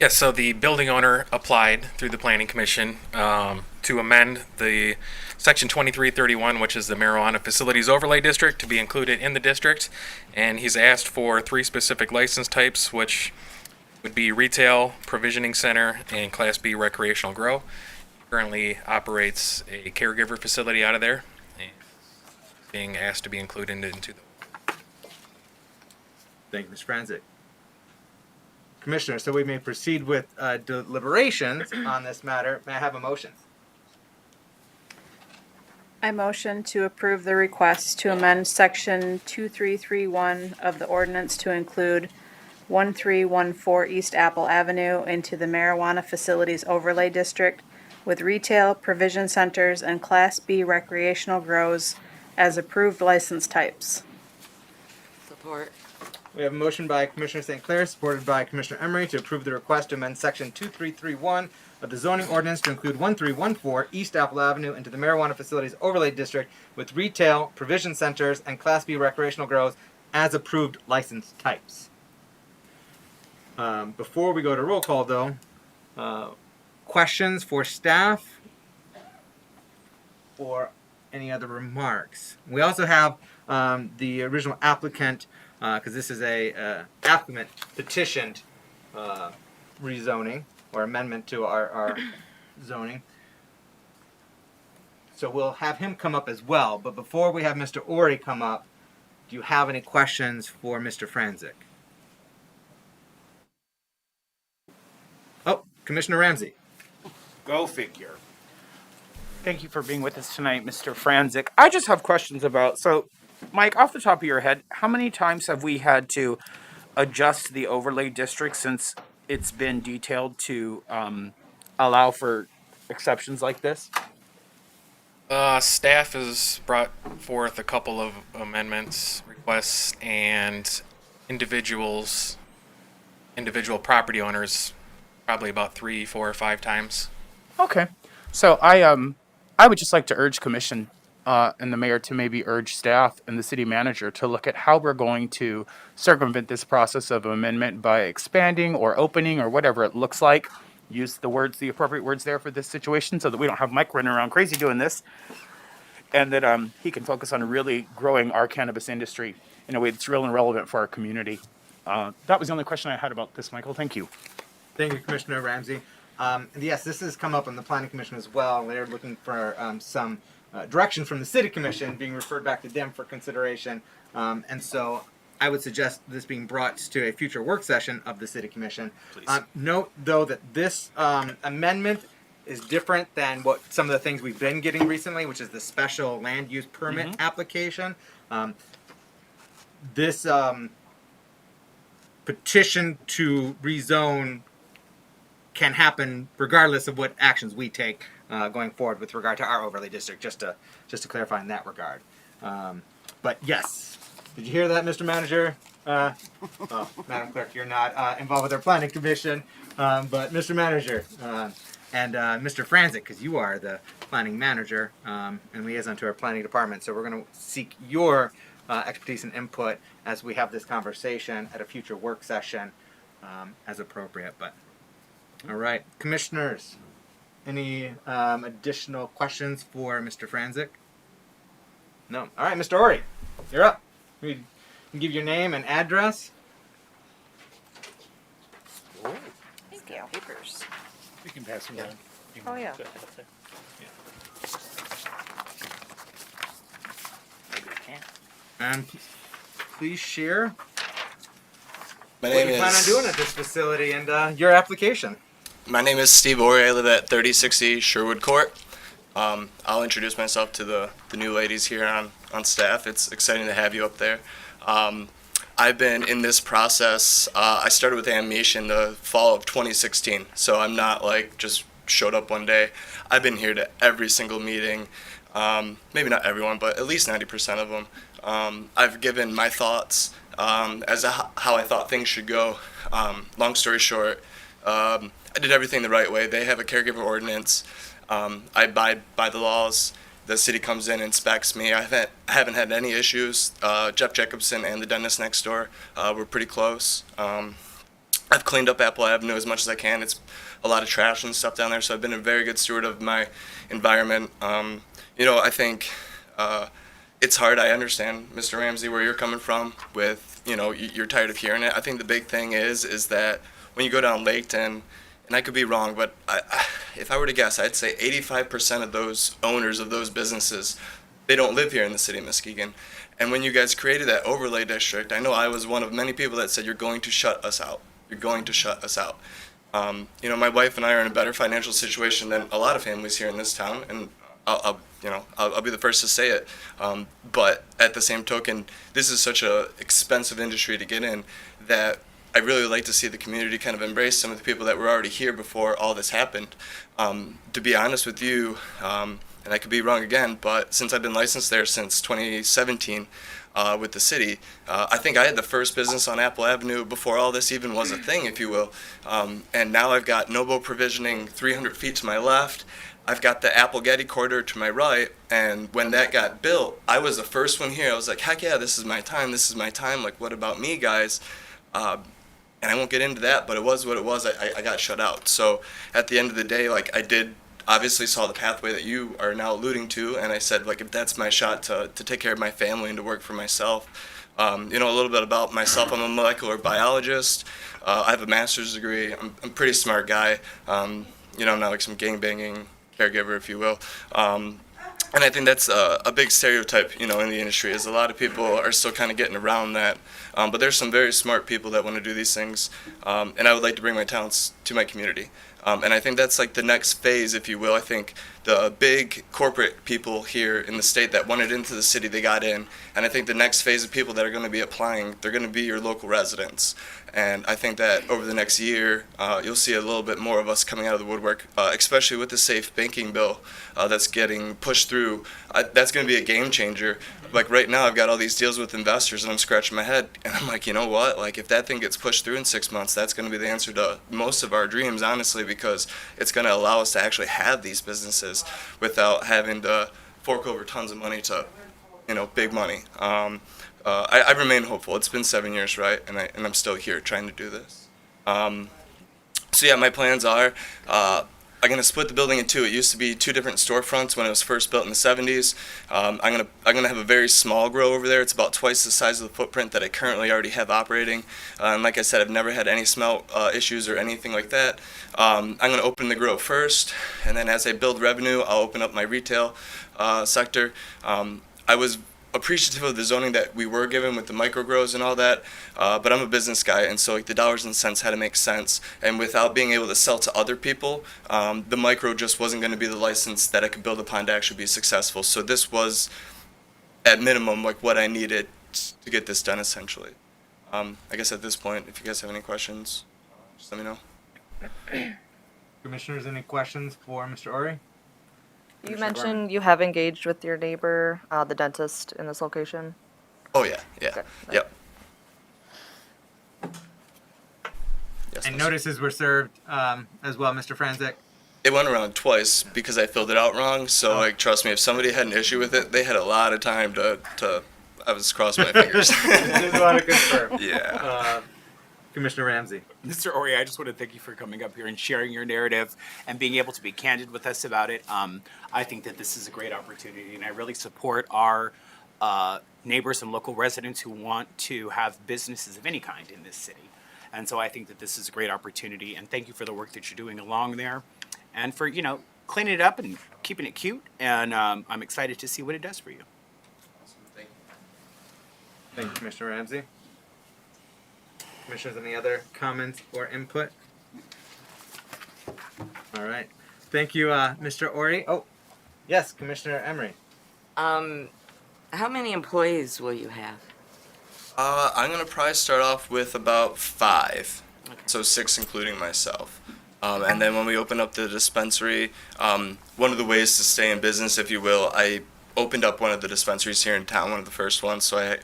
Yes, so the building owner applied through the planning commission to amend the section 2331, which is the marijuana facilities overlay district, to be included in the district. And he's asked for 3 specific license types, which would be retail, provisioning center, and Class B recreational grow. Currently operates a caregiver facility out of there, and being asked to be included into the. Thank you, Mr. Franzik. Commissioner, so we may proceed with deliberations on this matter. May I have a motion? I motion to approve the request to amend section 2331 of the ordinance to include 1314 East Apple Avenue into the marijuana facilities overlay district with retail, provision centers, and Class B recreational grows as approved license types. Support. We have a motion by Commissioner St. Clair, supported by Commissioner Emery, to approve the request to amend section 2331 of the zoning ordinance to include 1314 East Apple Avenue into the marijuana facilities overlay district with retail, provision centers, and Class B recreational grows as approved license types. Before we go to roll call, though, questions for staff or any other remarks? We also have the original applicant, because this is a applicant petitioned rezoning or amendment to our zoning. So we'll have him come up as well. But before we have Mr. Ori come up, do you have any questions for Mr. Franzik? Oh, Commissioner Ramsey. Go figure. Thank you for being with us tonight, Mr. Franzik. I just have questions about, so Mike, off the top of your head, how many times have we had to adjust the overlay district since it's been detailed to allow for exceptions like this? Staff has brought forth a couple of amendments, requests, and individual property owners probably about 3, 4, or 5 times. Okay. So I would just like to urge commission and the mayor to maybe urge staff and the city manager to look at how we're going to circumvent this process of amendment by expanding or opening or whatever it looks like. Use the appropriate words there for this situation so that we don't have Mike running around crazy doing this. and that he can focus on really growing our cannabis industry in a way that's real and relevant for our community. That was the only question I had about this, Michael. Thank you. Thank you, Commissioner Ramsey. And yes, this has come up on the Planning Commission as well. They're looking for some direction from the City Commission being referred back to them for consideration. And so I would suggest this being brought to a future work session of the City Commission. Note, though, that this amendment is different than what some of the things we've been getting recently, which is the special land use permit application. This petition to rezone can happen regardless of what actions we take going forward with regard to our overlay district. Just to clarify in that regard. But yes, did you hear that, Mr. Manager? Madam Clerk, you're not involved with our Planning Commission, but Mr. Manager and Mr. Franzik, because you are the Planning Manager and liaison to our Planning Department. So we're going to seek your expertise and input as we have this conversation at a future work session as appropriate. But all right, commissioners, any additional questions for Mr. Franzik? No. All right, Mr. Ori, you're up. You can give your name and address. Thank you. Papers. You can pass them down. Oh, yeah. And please share My what name you plan on is doing at this facility and your application. My name is Steve Ori. I live at 3060 Sherwood Court. I'll introduce myself to the new ladies here on staff. It's exciting to have you up there. I've been in this process. I started with Demolition the fall of 2016, so I'm not like just showed up one day. I've been here to every single meeting. Maybe not everyone, but at least 90% of them. I've given my thoughts as to how I thought things should go. Long story short, I did everything the right way. They have a caregiver ordinance. I abide by the laws. The city comes in and inspects me. I haven't had any issues. Jeff Jacobson and the dentist next door were pretty close. I've cleaned up Apple Avenue as much as I can. It's a lot of trash and stuff down there, so I've been a very good steward of my environment. I think it's hard. I understand, Mr. Ramsey, where you're coming from with, you're tired of hearing it. I think the big thing is that when you go down Laketon, and I could be wrong, but if I were to guess, I'd say 85% of those owners of those businesses, they don't live here in the city of Muskegon. And when you guys created that overlay district, I know I was one of many people that said, you're going to shut us out. You're going to shut us out. My wife and I are in a better financial situation than a lot of families here in this town, and I'll be the first to say it. But at the same token, this is such a expensive industry to get in that I really like to see the community kind of embrace some of the people that were already here before all this happened. To be honest with you, and I could be wrong again, but since I've been licensed there since 2017 with the city, I think I had the first business on Apple Avenue before all this even was a thing, if you will. And now I've got no-boat provisioning 300 feet to my left. I've got the Apple Getty corridor to my right, and when that got built, I was the first one here. I was like, heck yeah, this is my time, like, what about me, guys? And I won't get into that, but it was what it was. I got shut out. So at the end of the day, like, I did obviously saw the pathway that you are now alluding to, and I said, like, if that's my shot to take care of my family and to work for myself. A little bit about myself. I'm a molecular biologist. I have a master's degree. I'm a pretty smart guy. I'm not like some gangbanging caregiver, if you will. And I think that's a big stereotype, in the industry, is a lot of people are still kind of getting around that. But there's some very smart people that want to do these things. And I would like to bring my talents to my community. And I think that's like the next phase, if you will. I think the big corporate people here in the state that wanted into the city, they got in. And I think the next phase of people that are going to be applying, they're going to be your local residents. And I think that over the next year, you'll see a little bit more of us coming out of the woodwork, especially with the safe banking bill that's getting pushed through. That's going to be a game changer. Like right now, I've got all these deals with investors, and I'm scratching my head. And I'm like, you know what? Like, if that thing gets pushed through in 6 months, that's going to be the answer to most of our dreams, honestly, because it's going to allow us to actually have these businesses without having to fork over tons of money to, big money. I remain hopeful. It's been 7 years, right? And I'm still here trying to do this. So yeah, my plans are, I'm gonna split the building in two. It used to be two different storefronts when it was first built in the 70s. I'm gonna have a very small grow over there. It's about twice the size of the footprint that I currently already have operating. And like I said, I've never had any smell issues or anything like that. I'm gonna open the grow first, and then as I build revenue, I'll open up my retail sector. I was appreciative of the zoning that we were given with the micro grows and all that, but I'm a business guy, and so like the dollars and cents had to make sense. And without being able to sell to other people, the micro just wasn't going to be the license that I could build upon to actually be successful. So this was, at minimum, like what I needed to get this done, essentially. I guess at this point, if you guys have any questions, just let me know. Commissioners, any questions for Mr. Ori? You mentioned you have engaged with your neighbor, the dentist in this location. Oh yeah, yeah, Okay. yep. Yes, And Mr. notices were served as well, Mr. Franzik. It went around twice because I filled it out wrong. So like, trust me, if somebody had an issue with it, they had a lot of time to I was crossing my fingers. Just want to confirm. Yeah. Commissioner Ramsey. Mr. Ori, I just want to thank you for coming up here and sharing your narrative and being able to be candid with us about it. I think that this is a great opportunity, and I really support our neighbors and local residents who want to have businesses of any kind in this city. And so I think that this is a great opportunity, and thank you for the work that you're doing along there and for, cleaning it up and keeping it cute. And I'm excited to see what it does for you. Thank you, Commissioner Ramsey. Commissioners, any other comments or input? All right. Thank you, Mr. Ori. Oh, yes, Commissioner Emery. How many employees will you have? I'm gonna probably start off with about 5, so 6 including myself. And then when we open up the dispensary, one of the ways to stay in business, if you will, I opened up one of the dispensaries here in town, one of the first ones, so I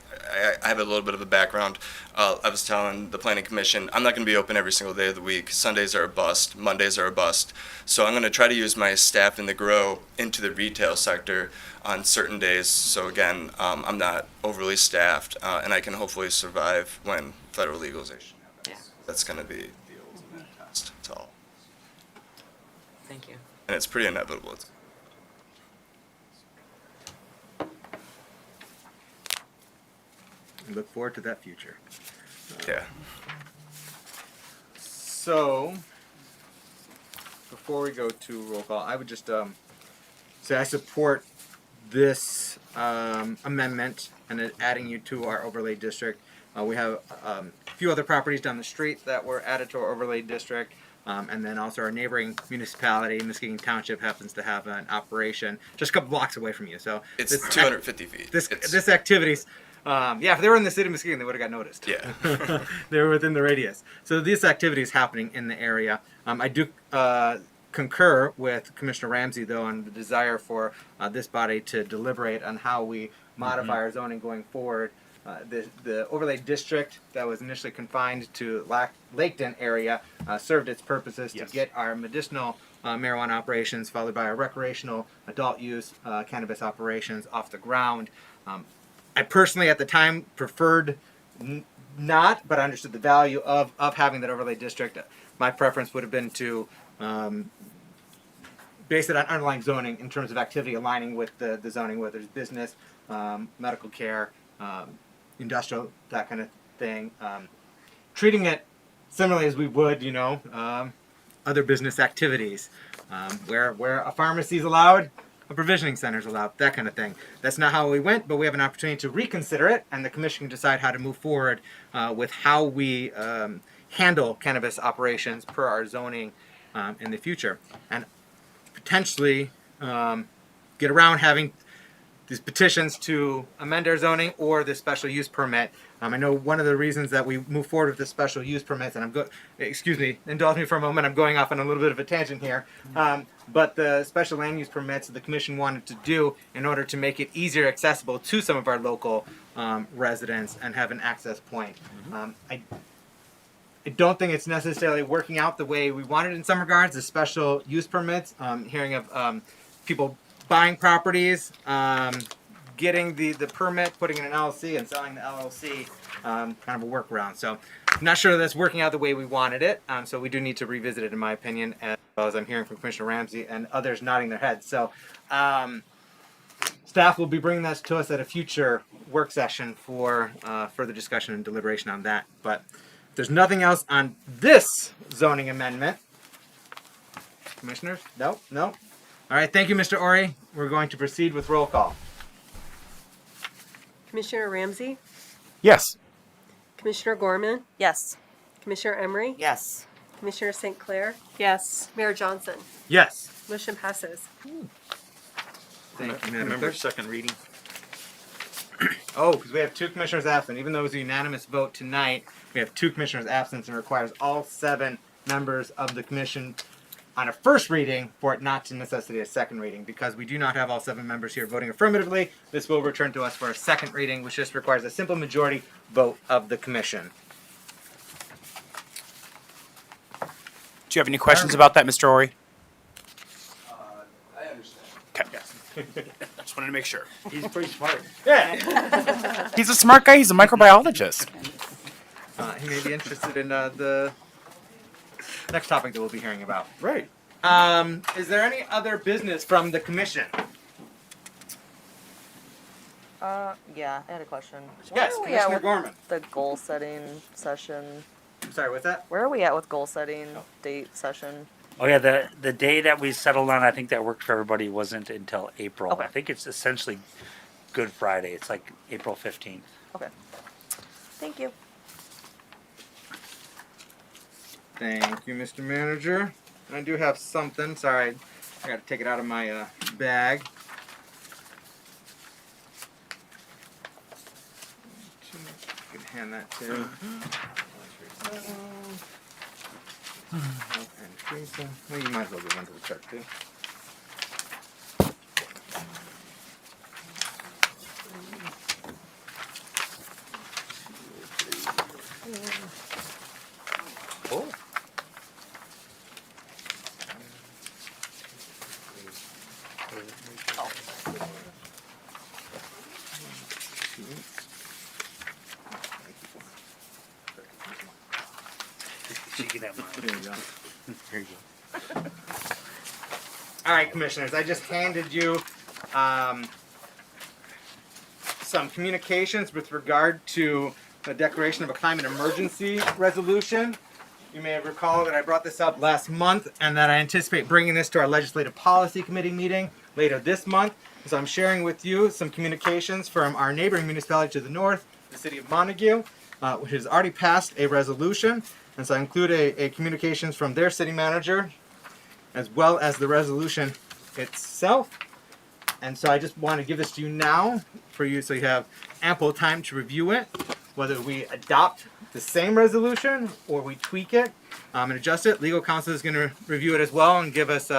have a little bit of a background. I was telling the planning commission, I'm not going to be open every single day of the week. Sundays are a bust. Mondays are a bust. So I'm going to try to use my staff in the grow into the retail sector on certain days. So again, I'm not overly staffed, and I can hopefully survive when federal legalization happens. Yeah. That's going to be the ultimate test to all. Thank you. And it's pretty inevitable. We look forward to that future. Yeah. So, before we go to roll call, I would just say I support this amendment and it adding you to our overlay district. We have a few other properties down the street that were added to our overlay district. And then also our neighboring municipality, Muskegon Township, happens to have an operation just a couple blocks away from you. So It's 250 feet. This activities, if they were in the city of Muskegon, they would have got noticed. Yeah. They were within the radius. So this activity is happening in the area. I do concur with Commissioner Ramsey, though, on the desire for this body to deliberate on how we modify our zoning going forward. The overlay district that was initially confined to Laketon area served its purposes to get our medicinal marijuana operations, followed by our recreational adult use cannabis operations off the ground. I personally, at the time, preferred not, but I understood the value of having that overlay district. My preference would have been to base it on underlying zoning in terms of activity aligning with the zoning, whether it's business, medical care, industrial, that kind of thing. Treating it similarly as we would, other business activities, where a pharmacy is allowed, a provisioning center is allowed, that kind of thing. That's not how we went, but we have an opportunity to reconsider it, and the commission can decide how to move forward with how we handle cannabis operations per our zoning in the future, and potentially get around having these petitions to amend our zoning or the special use permit. I know one of the reasons that we move forward with the special use permits, and indulge me for a moment, I'm going off on a little bit of a tangent here, but the special land use permits that the commission wanted to do in order to make it easier accessible to some of our local residents and have an access point. I don't think it's necessarily working out the way we wanted in some regards, the special use permits, hearing of people buying properties, getting the permit, putting in an LLC, and selling the LLC, kind of a workaround. So I'm not sure that's working out the way we wanted it, so we do need to revisit it, in my opinion, as as I'm hearing from Commissioner Ramsey and others nodding their heads. So staff will be bringing that to us at a future work session for further discussion and deliberation on that. But if there's nothing else on this zoning amendment, commissioners? No? All right, thank you, Mr. Ori. We're going to proceed with roll call. Commissioner Ramsey, Yes. Commissioner Gorman, Yes. Commissioner Emery, Yes. Commissioner St. Clair, Yes. Mayor Johnson. Yes. Motion passes. Thank you, Madam Remember Clerk. second reading? Oh, because we have 2 commissioners absent. Even though it was a unanimous vote tonight, we have 2 commissioners absent and requires all 7 members of the commission on a first reading for it not to necessitate a second reading. Because we do not have all 7 members here voting affirmatively, this will return to us for a second reading, which just requires a simple majority vote of the commission. Do you have any questions about that, Mr. Ori? I understand. Okay. Just wanted to make sure. He's pretty smart. Yeah. He's a smart guy. He's a microbiologist. He may be interested in the next topic that we'll be hearing about. Right. Is there any other business from the commission? Yeah, I had a question. Yes, Where are we at Commissioner with Gorman. the goal setting session? I'm sorry, what's that? Where are we at with goal setting date session? Oh yeah, the day that we settled on, I think that worked for everybody, wasn't until April. Okay. I think it's essentially Good Friday. It's like April 15th. Okay. Thank you. Thank you, Mr. Manager. And I do have something. Sorry, I got to take it out of my bag. You can hand that to. And Teresa. Well, you might as well give one to the clerk too. Oh. She can have mine. There you go. Here you go. All right, commissioners, I just handed you some communications with regard to the declaration of a climate emergency resolution. You may recall that I brought this up last month and that I anticipate bringing this to our Legislative Policy Committee meeting later this month. So I'm sharing with you some communications from our neighboring municipality to the north, the city of Montague, which has already passed a resolution. And so I include a communications from their city manager, as well as the resolution itself. And so I just want to give this to you now for you so you have ample time to review it, whether we adopt the same resolution or we tweak it and adjust it. Legal counsel is going to review it as well and give us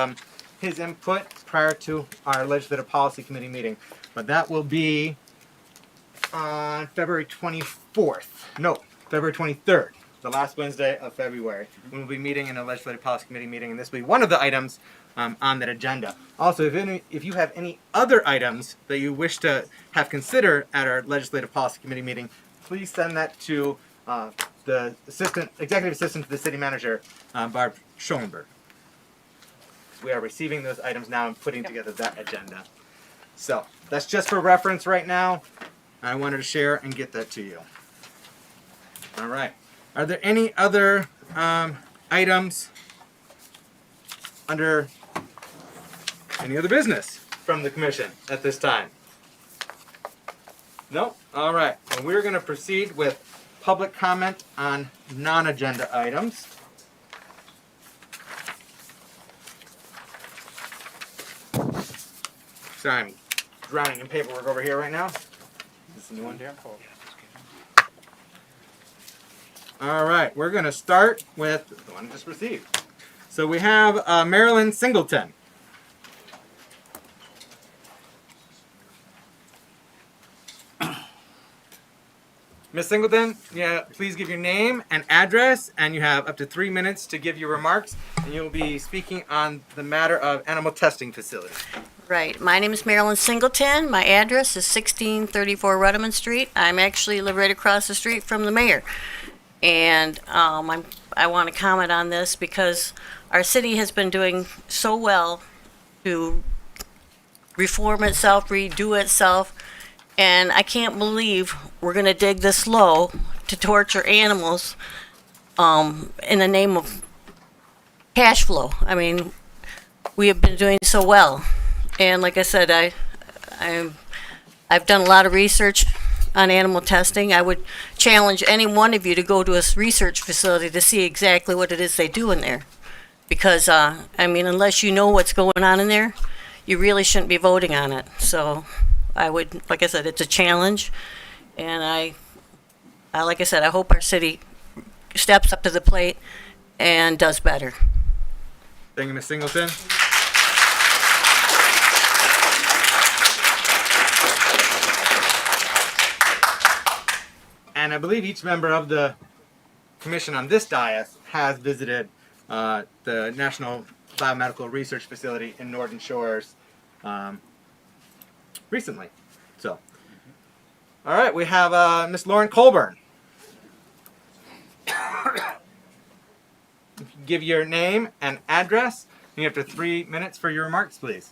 his input prior to our Legislative Policy Committee meeting. But that will be on February 24th. No, February 23rd. The last Wednesday of February. We will be meeting in a Legislative Policy Committee meeting, and this will be one of the items on that agenda. Also, if you have any other items that you wish to have considered at our Legislative Policy Committee meeting, please send that to the executive assistant to the city manager, Barb Schoenberg. We are receiving those items now and putting together that agenda. So that's just for reference right now. I wanted to share and get that to you. All right. Are there any other items under any other business from the commission at this time? No? All right. Well, we're going to proceed with public comment on non-agenda items. Sorry, I'm drowning in paperwork over here right now. Is this a new one, Darren? All right, we're going to start with the one just received. So we have Marilyn Singleton. Ms. Singleton, yeah, please give your name and address, and you have up to 3 minutes to give your remarks, and you'll be speaking on the matter of animal testing facility. Right. My name is Marilyn Singleton. My address is 1634 Ruddiman Street. I'm actually live right across the street from the mayor. And I want to comment on this because our city has been doing so well to reform itself, redo itself, and I can't believe we're going to dig this low to torture animals in the name of cash flow. I mean, we have been doing so well, and like I said, I've done a lot of research on animal testing. I would challenge any one of you to go to a research facility to see exactly what it is they do in there. Because, I mean, unless you know what's going on in there, you really shouldn't be voting on it. So I would, like I said, it's a challenge. And like I said, I hope our city steps up to the plate and does better. Thank you, Ms. Singleton. And I believe each member of the commission on this dais has visited the National Biomedical Research Facility in Norton Shores recently. So, all right, we have Miss Lauren Colburn. Give your name and address. You have 3 minutes for your remarks, please.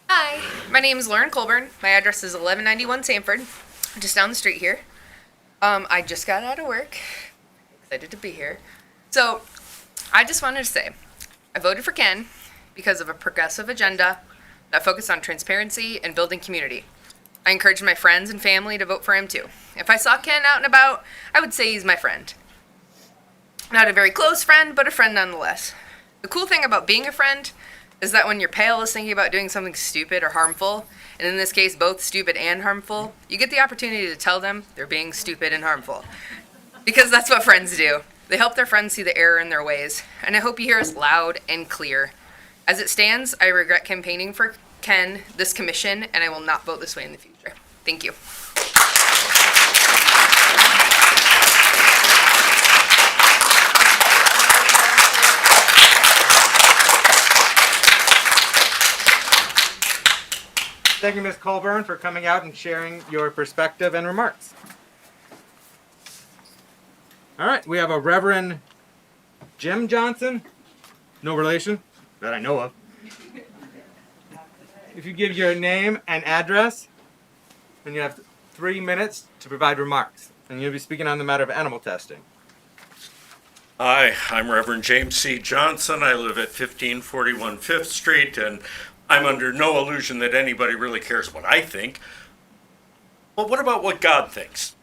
Hi, my name is Lauren Colburn. My address is 1191 Sanford, just down the street here. I just got out of work. Excited to be here. So, I just wanted to say, I voted for Ken because of a progressive agenda that focused on transparency and building community. I encouraged my friends and family to vote for him too. If I saw Ken out and about, I would say he's my friend. Not a very close friend, but a friend nonetheless. The cool thing about being a friend is that when your pal is thinking about doing something stupid or harmful, and in this case both stupid and harmful, you get the opportunity to tell them they're being stupid and harmful. Because that's what friends do. They help their friends see the error in their ways, and I hope you hear us loud and clear. As it stands, I regret campaigning for Ken, this commission, and I will not vote this way in the future. Thank you. Thank you, Ms. Colburn, for coming out and sharing your perspective and remarks. All right, we have a Reverend Jim Johnson. No relation that I know of. If you give your name and address, and you have 3 minutes to provide remarks. And you'll be speaking on the matter of animal testing. Hi, I'm Reverend James C. Johnson. I live at 1541 5th Street, and I'm under no illusion that anybody really cares what I think. But what about what God thinks?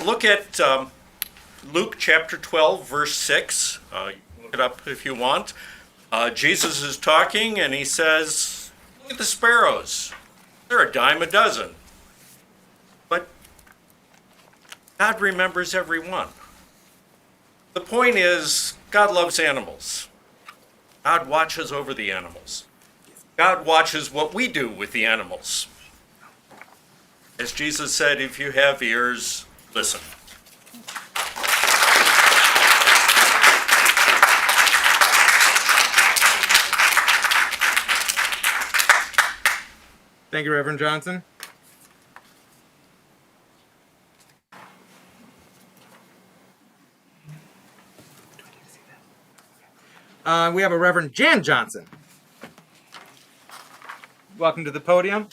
Look at Luke chapter 12, verse 6. Look it up if you want. Jesus is talking, and he says, look at the sparrows. They're a dime a dozen. But God remembers every one. The point is, God loves animals. God watches over the animals. God watches what we do with the animals. As Jesus said, if you have ears, listen. Thank you, Reverend Johnson. We have a Reverend Jan Johnson. Welcome to the podium.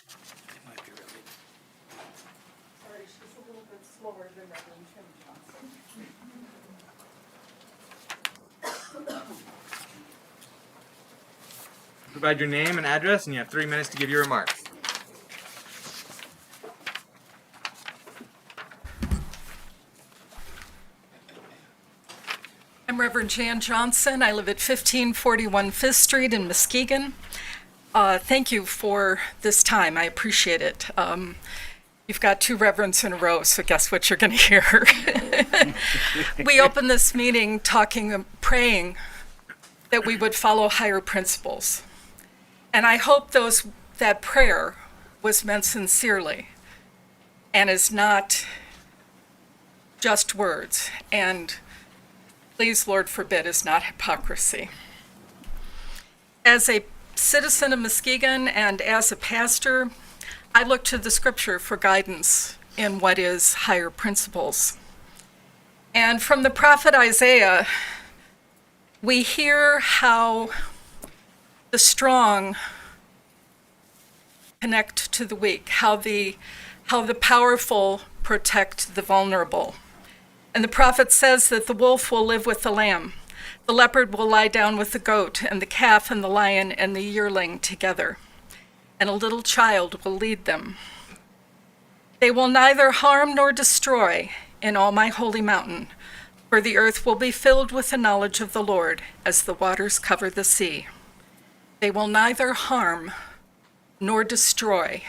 Provide your name and address, and you have 3 minutes to give your remarks. I'm Reverend Jan Johnson. I live at 1541 5th Street in Muskegon. Thank you for this time. I appreciate it. You've got 2 reverends in a row, so guess what you're going to hear. We opened this meeting praying that we would follow higher principles. And I hope that prayer was meant sincerely and is not just words. And please, Lord forbid, is not hypocrisy. As a citizen of Muskegon and as a pastor, I look to the scripture for guidance in what is higher principles. And from the prophet Isaiah, we hear how the strong connect to the weak, how the powerful protect the vulnerable. And the prophet says that the wolf will live with the lamb, the leopard will lie down with the goat, and the calf and the lion and the yearling together, and a little child will lead them. They will neither harm nor destroy in all my holy mountain, for the earth will be filled with the knowledge of the Lord as the waters cover the sea. They will neither harm nor destroy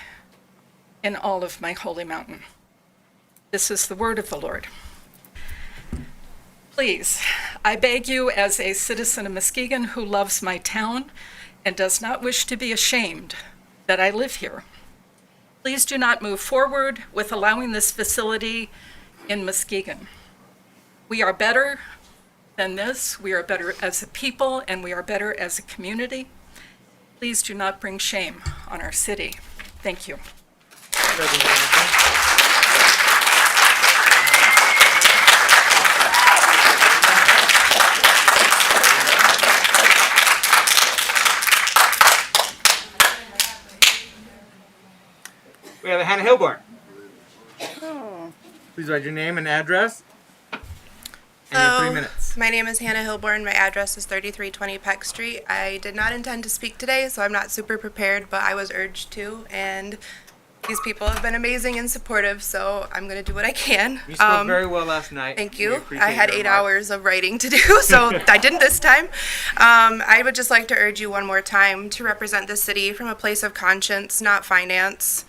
in all of my holy mountain. This is the word of the Lord. Please, I beg you as a citizen of Muskegon who loves my town and does not wish to be ashamed that I live here, please do not move forward with allowing this facility in Muskegon. We are better than this. We are better as a people, and we are better as a community. Please do not bring shame on our city. Thank you. We have a Hannah Hilborn. Oh. Please write your name and address. And your Hello, 3 minutes. my name is Hannah Hilborn. My address is 3320 Peck Street. I did not intend to speak today, so I'm not super prepared, but I was urged to, and these people have been amazing and supportive, so I'm going to do what I can. You spoke very well last night. Thank We you. appreciate I had your 8 remarks. hours of writing to do, so I didn't this time. I would just like to urge you one more time to represent the city from a place of conscience, not finance.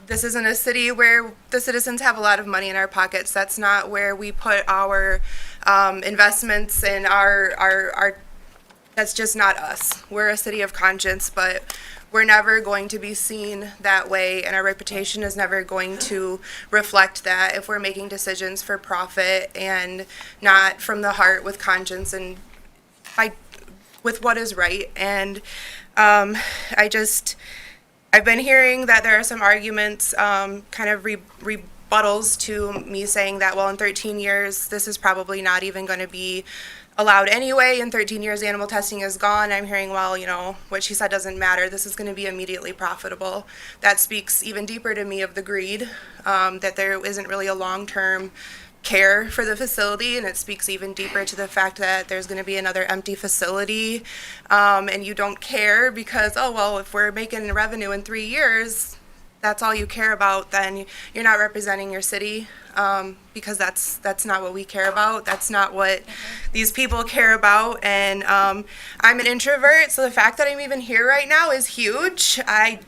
This isn't a city where the citizens have a lot of money in our pockets. That's not where we put our investments and our that's just not us. We're a city of conscience, but we're never going to be seen that way, and our reputation is never going to reflect that if we're making decisions for profit and not from the heart with conscience and with what is right. And I've been hearing that there are some arguments, kind of rebuttals to me saying that, well, in 13 years, this is probably not even going to be allowed anyway. In 13 years, animal testing is gone. I'm hearing, well, you know, what she said doesn't matter. This is going to be immediately profitable. That speaks even deeper to me of the greed, that there isn't really a long-term care for the facility, and it speaks even deeper to the fact that there's going to be another empty facility, and you don't care because, oh, well, if we're making revenue in 3 years, that's all you care about, then you're not representing your city, because that's not what we care about. That's not what these people care about. And I'm an introvert, so the fact that I'm even here right now is huge. I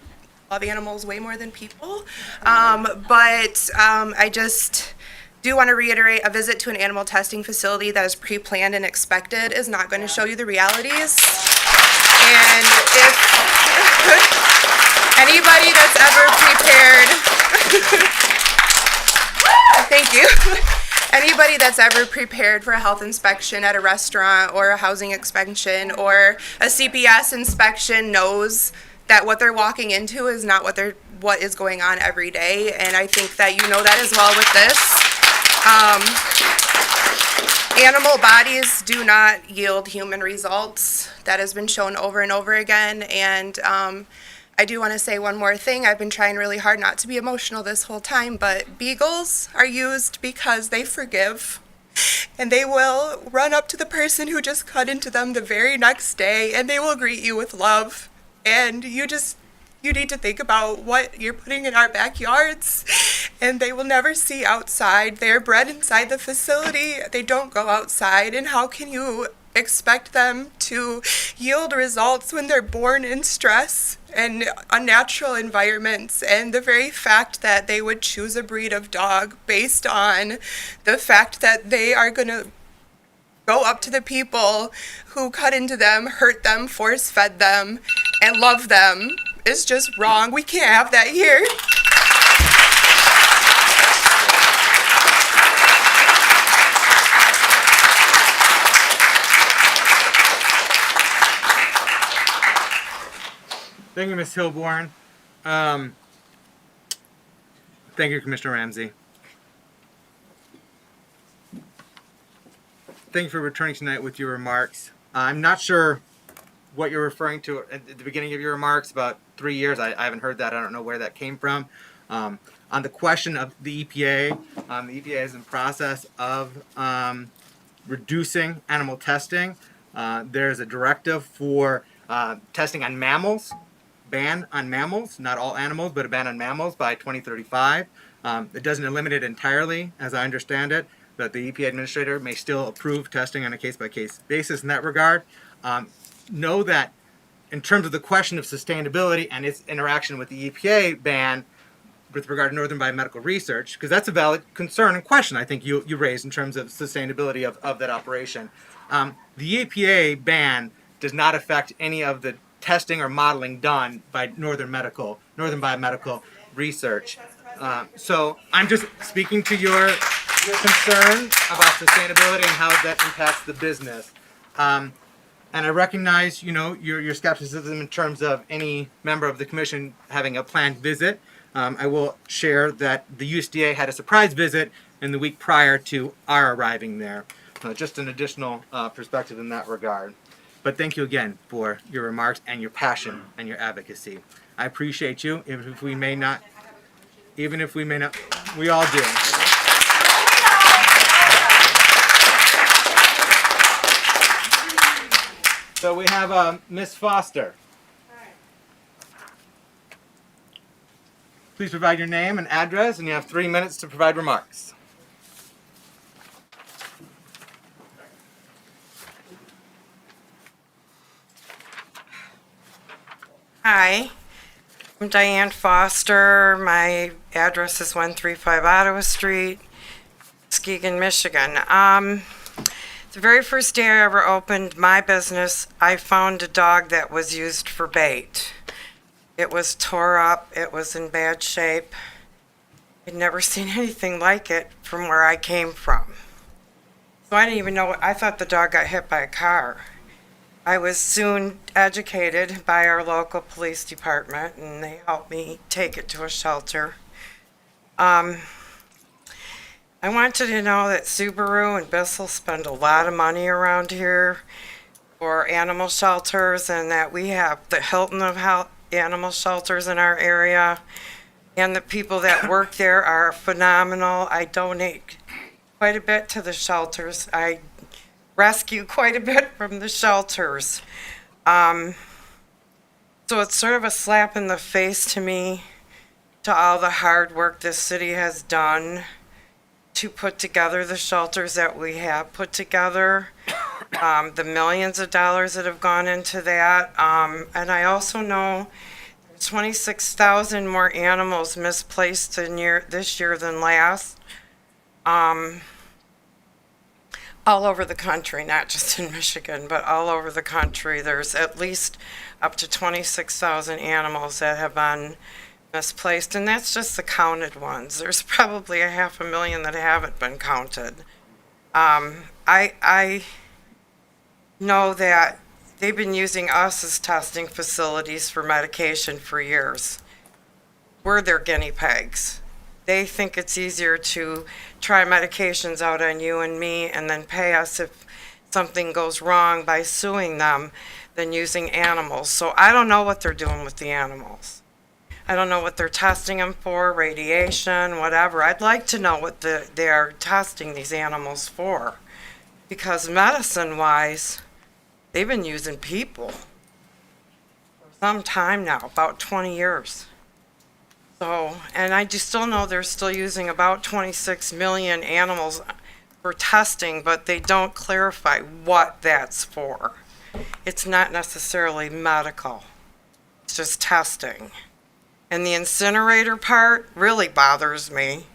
love animals way more than people, but I just do want to reiterate, a visit to an animal testing facility that is pre-planned and expected is not going to show you the realities. And if anybody that's ever prepared, thank you. Anybody that's ever prepared for a health inspection at a restaurant or a housing inspection or a CPS inspection knows that what they're walking into is not what is going on every day. And I think that you know that as well with this. Animal bodies do not yield human results. That has been shown over and over again. And I do want to say one more thing. I've been trying really hard not to be emotional this whole time, but beagles are used because they forgive. And they will run up to the person who just cut into them the very next day, and they will greet you with love. And you need to think about what you're putting in our backyards, and they will never see outside. They're bred inside the facility. They don't go outside, and how can you expect them to yield results when they're born in stress and unnatural environments? And the very fact that they would choose a breed of dog based on the fact that they are going to go up to the people who cut into them, hurt them, force-fed them, and love them is just wrong. We can't have that here. Thank you, Ms. Hilborn. Thank you, Commissioner Ramsey. thank you for returning tonight with your remarks. I'm not sure what you're referring to at the beginning of your remarks about 3 years. I haven't heard that. I don't know where that came from. On the question of the EPA, the EPA is in process of reducing animal testing. There's a directive for testing on mammals, ban on mammals, not all animals, but a ban on mammals by 2035. It doesn't eliminate it entirely, as I understand it, but the EPA administrator may still approve testing on a case-by-case basis in that regard. Know that in terms of the question of sustainability and its interaction with the EPA ban with regard to northern biomedical research, because that's a valid concern and question I think you raised in terms of sustainability of that operation. The EPA ban does not affect any of the testing or modeling done by northern biomedical research. So I'm just speaking to your concern about sustainability and how that impacts the business. And I recognize, your skepticism in terms of any member of the commission having a planned visit. I will share that the USDA had a surprise visit in the week prior to our arriving there. Just an additional perspective in that regard. But thank you again for your remarks and your passion and your advocacy. I appreciate you, even if we may not, we all do. So we have Miss Foster. Please provide your name and address, and you have 3 minutes to provide remarks. Hi, I'm Diane Foster. My address is 135 Ottawa Street, Muskegon, Michigan. The very first day I ever opened my business, I found a dog that was used for bait. It was tore up, it was in bad shape. I'd never seen anything like it from where I came from. So I didn't even know, I thought the dog got hit by a car. I was soon educated by our local police department, and they helped me take it to a shelter. I want you to know that Subaru and Bissell spend a lot of money around here for animal shelters, and that we have the Hilton of animal shelters in our area, and the people that work there are phenomenal. I donate quite a bit to the shelters. I rescue quite a bit from the shelters. So it's sort of a slap in the face to me, to all the hard work this city has done to put together the shelters that we have put together, the millions of dollars that have gone into that. And I also know 26,000 more animals misplaced this year than last. All over the country, not just in Michigan, but all over the country. There's at least up to 26,000 animals that have been misplaced, and that's just the counted ones. There's probably 500,000 that haven't been counted. I know that they've been using us as testing facilities for medication for years. We're their guinea pigs. They think it's easier to try medications out on you and me and then pay us if something goes wrong by suing them than using animals. So I don't know what they're doing with the animals. I don't know what they're testing them for, radiation, whatever. I'd like to know what they are testing these animals for. Because medicine-wise, they've been using people for some time now, about 20 years. So, and I just still know they're still using about 26 million animals for testing, but they don't clarify what that's for. It's not necessarily medical. It's just testing. And the incinerator part really bothers me.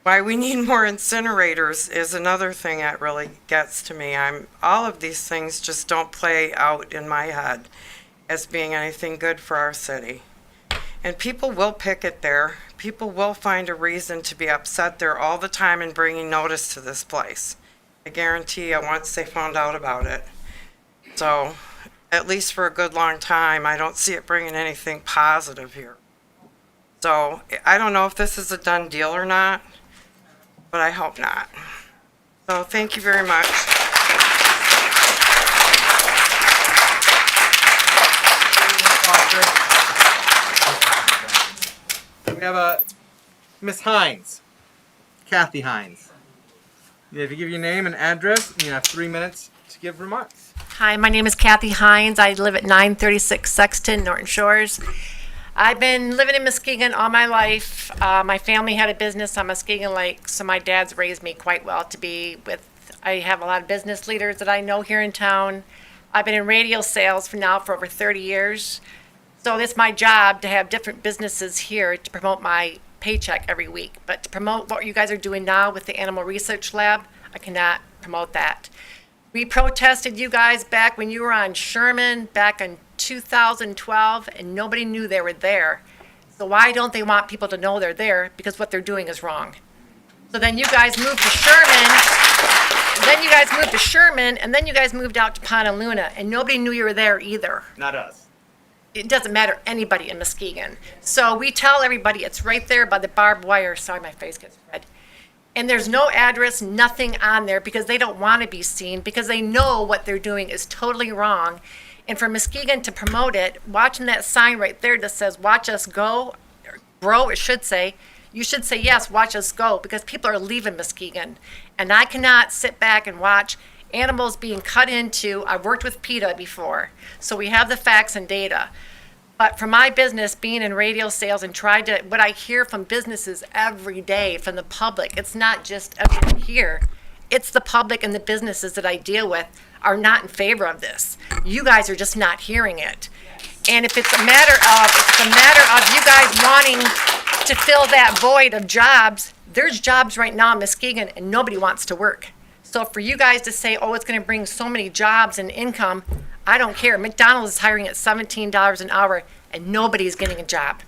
Why we need more incinerators is another thing that really gets to me. All of these things just don't play out in my head as being anything good for our city. And people will picket there. People will find a reason to be upset there all the time and bringing notice to this place. I guarantee you, once they found out about it. So, at least for a good long time, I don't see it bringing anything positive here. So, I don't know if this is a done deal or not, but I hope not. So, thank you very much. We have a Miss Hines, Kathy Hines. If you give your name and address, you have 3 minutes to give remarks. Hi, my name is Kathy Hines. I live at 936 Sexton, Norton Shores. I've been living in Muskegon all my life. My family had a business on Muskegon Lake, so my dad's raised me quite well to be with. I have a lot of business leaders that I know here in town. I've been in radio sales for over 30 years. So it's my job to have different businesses here to promote my paycheck every week. But to promote what you guys are doing now with the Animal Research Lab, I cannot promote that. We protested you guys back when you were on Sherman back in 2012, and nobody knew they were there. So why don't they want people to know they're there? Because what they're doing is wrong. So then you guys moved to Sherman, and then you guys moved out to Pontaluna, and nobody knew you were there either. Not us. It doesn't matter anybody in Muskegon. So we tell everybody it's right there by the barbed wire. Sorry, my face gets red. And there's no address, nothing on there because they don't want to be seen because they know what they're doing is totally wrong. And for Muskegon to promote it, watching that sign right there that says, watch us go, or grow, it should say, you should say, yes, watch us go because people are leaving Muskegon. And I cannot sit back and watch animals being cut into. I've worked with PETA before, so we have the facts and data. But for my business, being in radio sales and what I hear from businesses every day from the public, it's not just everyone here, it's the public and the businesses that I deal with are not in favor of this. You guys are just not hearing it. And if it's a matter of you guys wanting to fill that void of jobs, there's jobs right now in Muskegon and nobody wants to work. So for you guys to say, oh, it's going to bring so many jobs and income, I don't care. McDonald's is hiring at $17 an hour and nobody's getting a job.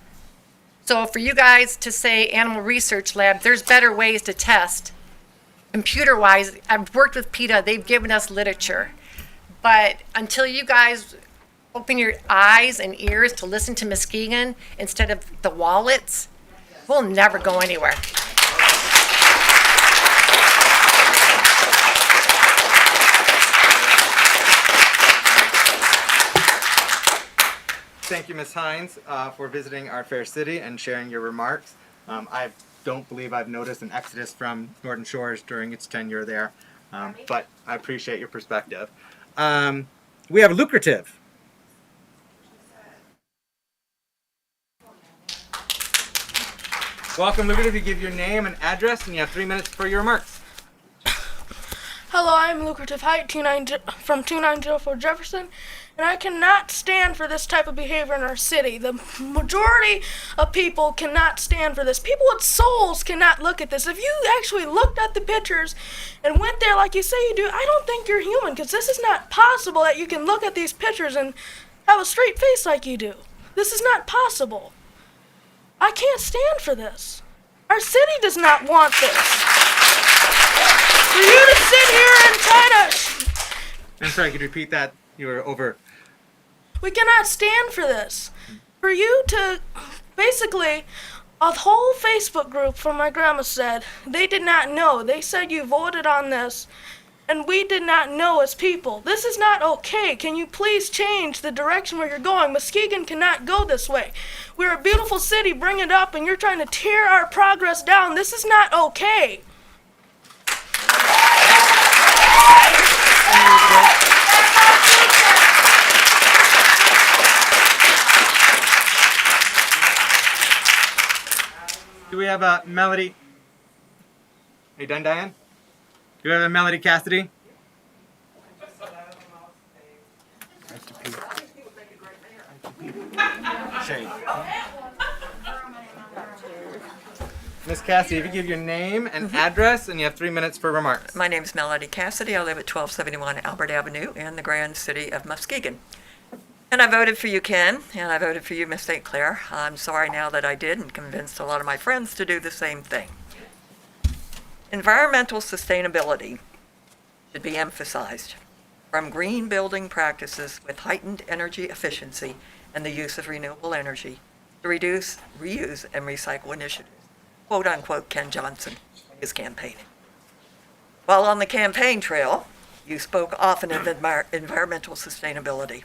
So for you guys to say Animal Research Lab, there's better ways to test. Computer-wise, I've worked with PETA. They've given us literature. But until you guys open your eyes and ears to listen to Muskegon instead of the wallets, we'll never go anywhere. Thank you, Ms. Hines, for visiting our fair city and sharing your remarks. I don't believe I've noticed an exodus from Norton Shores during its tenure there, but I appreciate your perspective. We have Lucrative. Welcome, Lucrative. You give your name and address, and you have 3 minutes for your remarks. Hello, I am Lucrative Height from 2904 Jefferson, and I cannot stand for this type of behavior in our city. The majority of people cannot stand for this. People with souls cannot look at this. If you actually looked at the pictures and went there like you say you do, I don't think you're human, because this is not possible that you can look at these pictures and have a straight face like you do. This is not possible. I can't stand for this. Our city does not want this. For you to sit here and try to... I'm sorry, could you repeat that? You were over. We cannot stand for this. For you to... Basically, a whole Facebook group from my grandma said they did not know. They said you voted on this, and we did not know as people. This is not okay. Can you please change the direction where you're going? Muskegon cannot go this way. We're a beautiful city. Bring it up, and you're trying to tear our progress down. This is not okay. Do we have a Melody? Are you done, Diane? Do we have a Melody Cassidy? Miss Cassidy, if you give your name and address, and you have 3 minutes for remarks. My name is Melody Cassidy. I live at 1271 Albert Avenue in the grand city of Muskegon. And I voted for you, Ken, and I voted for you, Miss St. Clair. I'm sorry now that I did and convinced a lot of my friends to do the same thing. Environmental sustainability should be emphasized, from green building practices with heightened energy efficiency and the use of renewable energy to reduce, reuse, and recycle initiatives. Quote unquote Ken Johnson is campaigning. While on the campaign trail, you spoke often of environmental sustainability.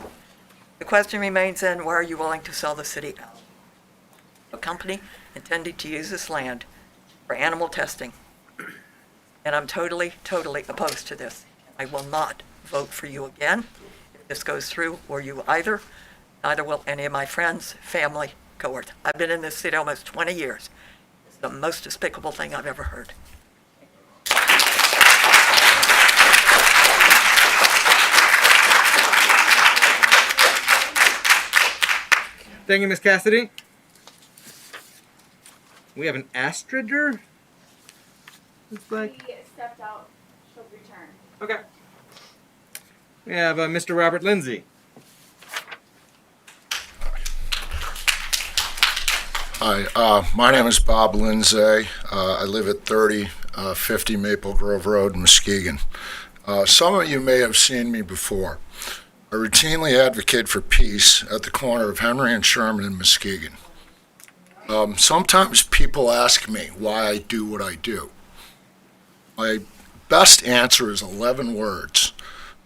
The question remains then, why are you willing to sell the city out? a company intending to use this land for animal testing. And I'm totally, totally opposed to this. I will not vote for you again if this goes through, or you either. Neither will any of my friends, family, cohorts. I've been in this city almost 20 years. It's the most despicable thing I've ever heard. Thank you, Miss Cassidy. We have an Astrader. Looks like. He stepped out. She'll return. Okay. We have Mr. Robert Lindsay. Hi, my name is Bob Lindsay. I live at 3050 Maple Grove Road, Muskegon. Some of you may have seen me before. I routinely advocate for peace at the corner of Henry and Sherman in Muskegon. Sometimes people ask me why I do what I do. My best answer is 11 words.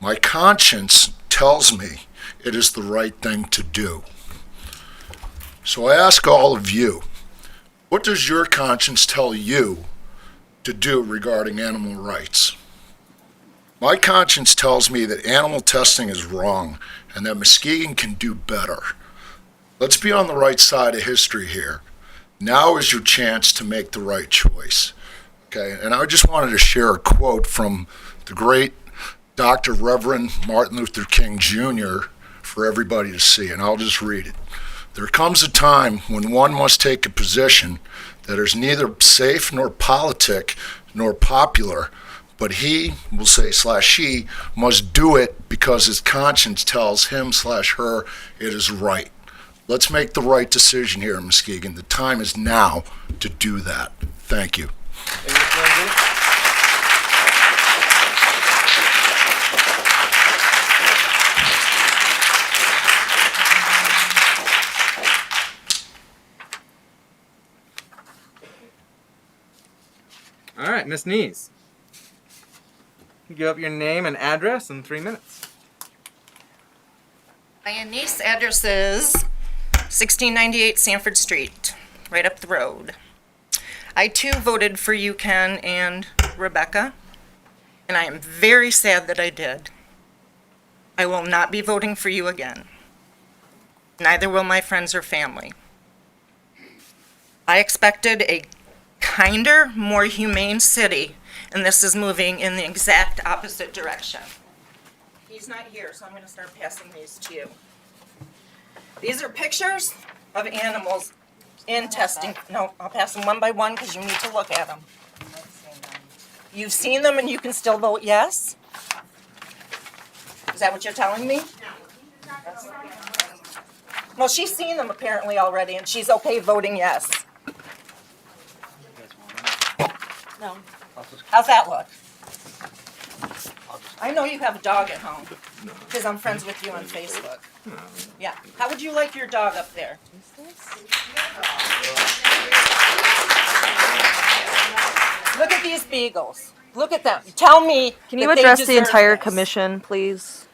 My conscience tells me it is the right thing to do. So I ask all of you, what does your conscience tell you to do regarding animal rights? My conscience tells me that animal testing is wrong and that Muskegon can do better. Let's be on the right side of history here. Now is your chance to make the right choice. Okay, and I just wanted to share a quote from the great Dr. Reverend Martin Luther King Jr. for everybody to see, and I'll just read it. There comes a time when one must take a position that is neither safe nor politic nor popular, but he, we'll say /she, must do it because his conscience tells him /her it is right. Let's make the right decision here in Muskegon. The time is now to do that. Thank you. All right, Miss Nees. You give up your name and address in 3 minutes. My niece's address is 1698 Sanford Street, right up the road. I too voted for you, Ken and Rebecca, and I am very sad that I did. I will not be voting for you again. Neither will my friends or family. I expected a kinder, more humane city, and this is moving in the exact opposite direction. He's not here, so I'm going to start passing these to you. These are pictures of animals in testing. No, I'll pass them one by one because you need to look at them. You've seen them and you can still vote yes? Is that what you're telling me? Well, she's seen them apparently already and she's okay voting yes. No. How's that look? I know you have a dog at home because I'm friends with you on Facebook. Yeah. How would you like your dog up there? Look at these beagles. Look at them. Tell me. Can you that they address the deserve entire this. commission, please?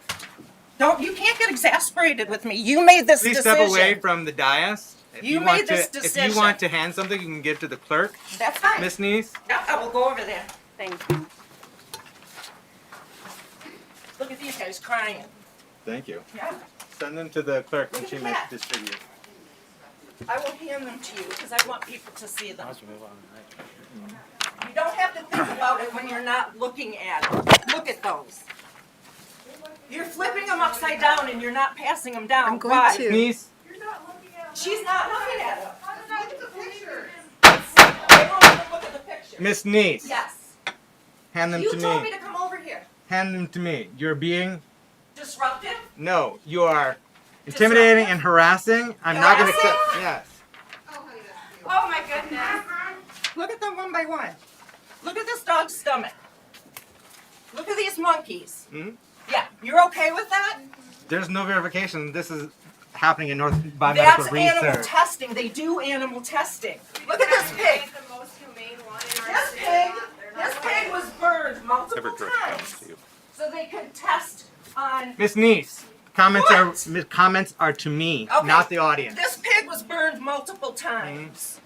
You can't get exasperated with me. You made this Please decision. step away from the dais. If You want made this to, decision. If you want to hand something, you can give to the clerk. That's fine. Miss Nees. Yeah, I will go over there. Thank you. Look at these guys crying. Thank you. Yeah. Send them to the clerk when Look she at makes that. distribute. I will hand them to you because I want people to see them. You don't have to think about it when you're not looking at it. Look at those. You're flipping them upside down and you're not passing them down. I'm going Why? to. Niece. She's not looking at them. Look at the pictures. They won't even look at the picture. Miss Neese. Yes. Hand them You to told me. me to come over here. Hand them to me. You're being Disruptive? no. You are intimidating and harassing. I'm not going to accept. Harassing? Yes. Oh my goodness. Look at them one by one. Look at this dog's stomach. Look at these monkeys. Hmm? Yeah, you're okay with that? There's no verification. This is happening in North Biomedical That's animal Research. testing. They do animal testing. Look at this pig. This pig was burned multiple times so they could test on. Miss Neese, comments are to me, Okay. not the audience. This pig was burned burned multiple times.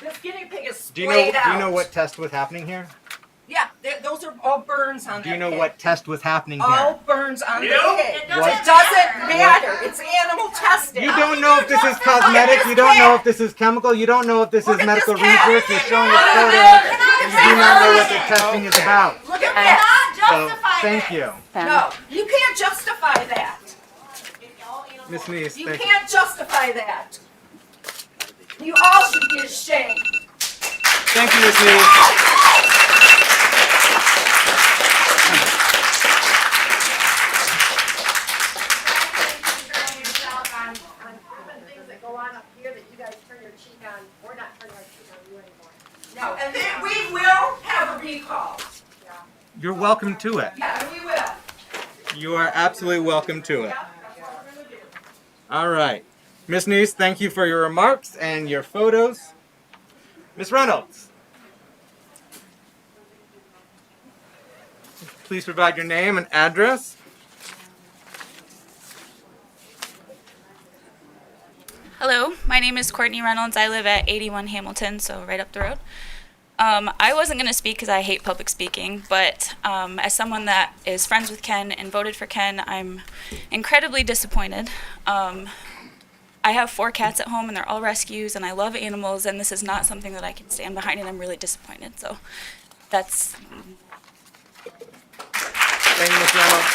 This guinea pig is Do splayed you out. know what test was happening here? Yeah, those are all burns on Do you that know pig. what test was happening here? All burns on the pig. It What- doesn't matter. It's animal testing. You don't know if this is cosmetic. You don't know if this is chemical. You don't know if this is medical research. You're showing a photo, and you do not know what the testing is about. Look at that. So, thank you. No, you can't justify that. Miss Neese, You thank you. can't justify that. You all should be ashamed. Thank you, Miss Neese. No, and then we will have a recall. You're welcome to it. Yeah, we will. You are absolutely welcome to it. All right. Miss Neese, thank you for your remarks and your photos. Miss Reynolds, please provide your name and address. Hello, my name is Courtney Reynolds. I live at 81 Hamilton, so right up the road. I wasn't going to speak because I hate public speaking, but as someone that is friends with Ken and voted for Ken, I'm incredibly disappointed. I have 4 cats at home, and they're all rescues, and I love animals, and this is not something that I can stand behind, and I'm really disappointed. So that's... Thank you, Ms. Reynolds.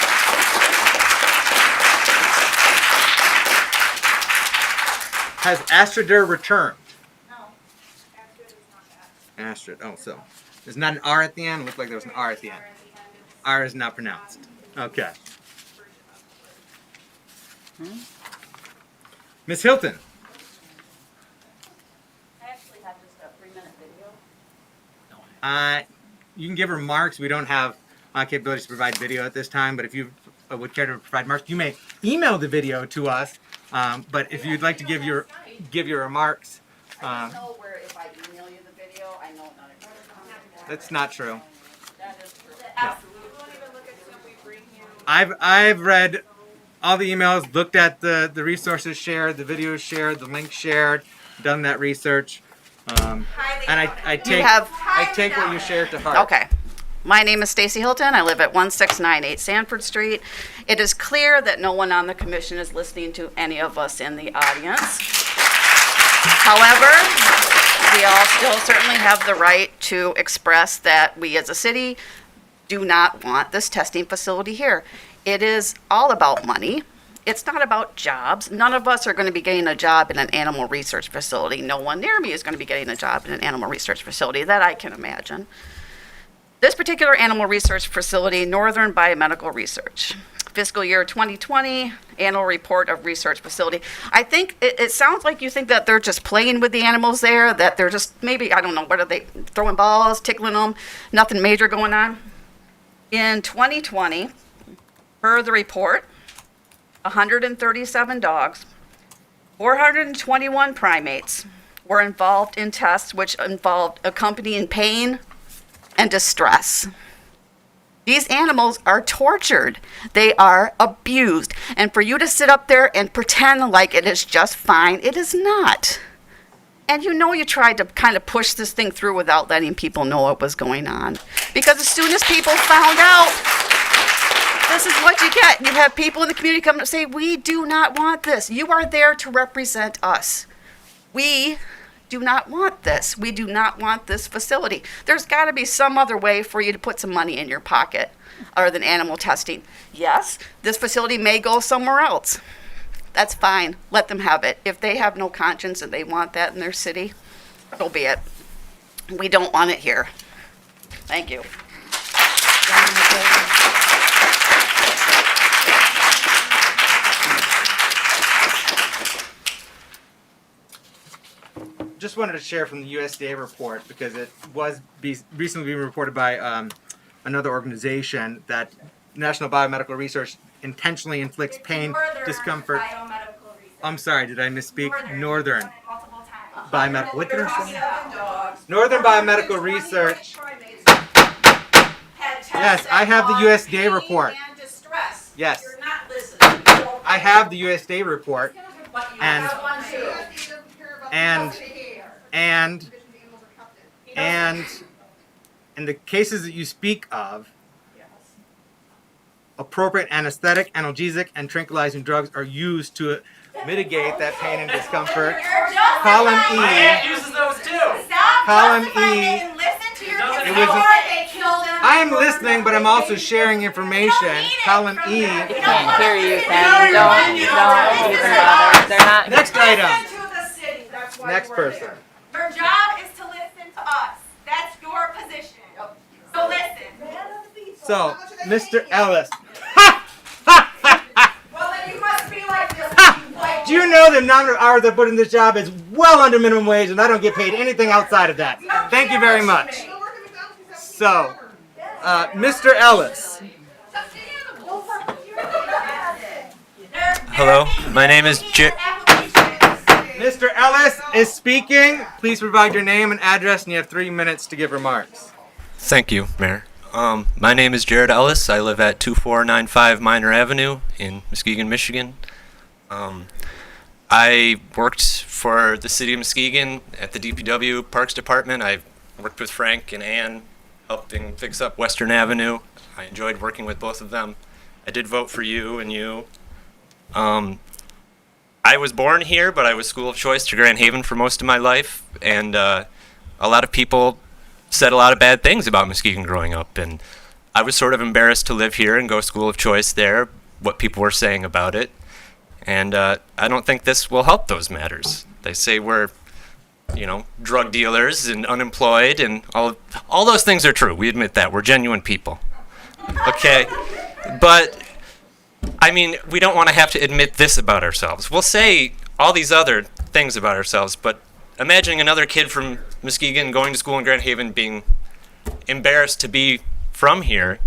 Has Astradir returned? No. Astrid, oh, so. There's not an R at the end? It looked like there was an R at the end. R is not pronounced. Okay. Miss Hilton. I actually have just a 3-minute video. You can give remarks. We don't have capabilities to provide video at this time, but if you would care to provide remarks, you may email the video to us. But if you'd like to give your remarks, I just know where if I email you the video, I know not to. that's not true. That is true. I've read all the emails, looked at the resources shared, the videos shared, the links shared, done that research, and I take what you shared to heart. Okay. My name is Stacy Hilton. I live at 1698 Sanford Street. It is clear that no one on the commission is listening to any of us in the audience. However, we all still certainly have the right to express that we as a city do not want this testing facility here. It is all about money. It's not about jobs. None of us are going to be getting a job in an animal research facility. No one near me is going to be getting a job in an animal research facility that I can imagine. This particular animal research facility, Northern Biomedical Research, fiscal year 2020, annual report of research facility. I think it sounds like you think that they're just playing with the animals there, that they're just maybe, I don't know, what are they, throwing balls, tickling them, nothing major going on. In 2020, per the report, 137 dogs, 421 primates were involved in tests which involved accompanying pain and distress. These animals are tortured. They are abused. And for you to sit up there and pretend like it is just fine, it is not. And you know you tried to kind of push this thing through without letting people know what was going on. Because as soon as people found out, this is what you get. You have people in the community come and say, we do not want this. You are there to represent us. We do not want this. We do not want this facility. There's got to be some other way for you to put some money in your pocket other than animal testing. Yes, this facility may go somewhere else. That's fine. Let them have it. If they have no conscience and they want that in their city, so be it. We don't want it here. Thank you. Just wanted to share from the USDA report because it was recently being reported by another organization that National Biomedical Research intentionally inflicts pain, discomfort. I'm sorry, did I misspeak? Northern Biomedical. What did I say? Northern Biomedical Research. Yes, I have the USDA report. Yes. I have the USDA report, and in the cases that you speak of, appropriate anesthetic, analgesic, and tranquilizing drugs are used to mitigate that pain and discomfort. Column E. My aunt uses those too. Stop Column justifying E. it and listen to your It before was they kill them. I am listening, but I'm also sharing information. Column E. Can't hear you, Ken. Don't even bother. They're not. Next item. Listen to the city. That's why Next we're person. here. Your job is to listen to us. That's your position. So listen. So, Mr. Ellis. Well, then you must be like this. Do you know the amount of hours I put in this job is well under minimum wage, and I don't get paid anything outside of that? Thank you very much. So, Mr. Ellis. Hello, my name is Mr. Ellis is speaking. Please provide your name and address, and you have 3 minutes to give remarks. Thank you, Mayor. My name is Jared Ellis. I live at 2495 Minor Avenue in Muskegon, Michigan. I worked for the city of Muskegon at the DPW Parks Department. I worked with Frank and Ann, helping fix up Western Avenue. I enjoyed working with both of them. I did vote for you and you. I was born here, but I was school of choice to Grand Haven for most of my life, and a lot of people said a lot of bad things about Muskegon growing up, and I was sort of embarrassed to live here and go school of choice there, what people were saying about it, and I don't think this will help those matters. They say we're, drug dealers and unemployed, and all those things are true. We admit that. We're genuine people. Okay? But, we don't want to have to admit this about ourselves. We'll say all these other things about ourselves, but imagining another kid from Muskegon going to school in Grand Haven being embarrassed to be from here,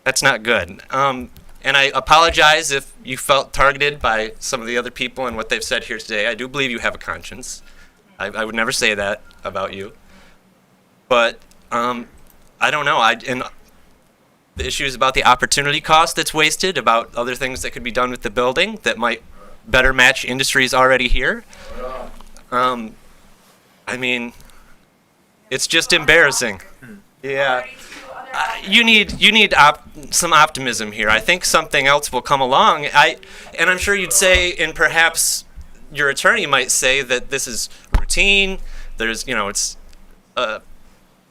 that's not good. And I apologize if you felt targeted by some of the other people and what they've said here today. I do believe you have a conscience. I would never say that about you. But I don't know. And the issues about the opportunity cost that's wasted, about other things that could be done with the building that might better match industries already here. It's just embarrassing. Yeah. You need some optimism here. I think something else will come along. And I'm sure you'd say, and perhaps your attorney might say, that this is routine. There's, it's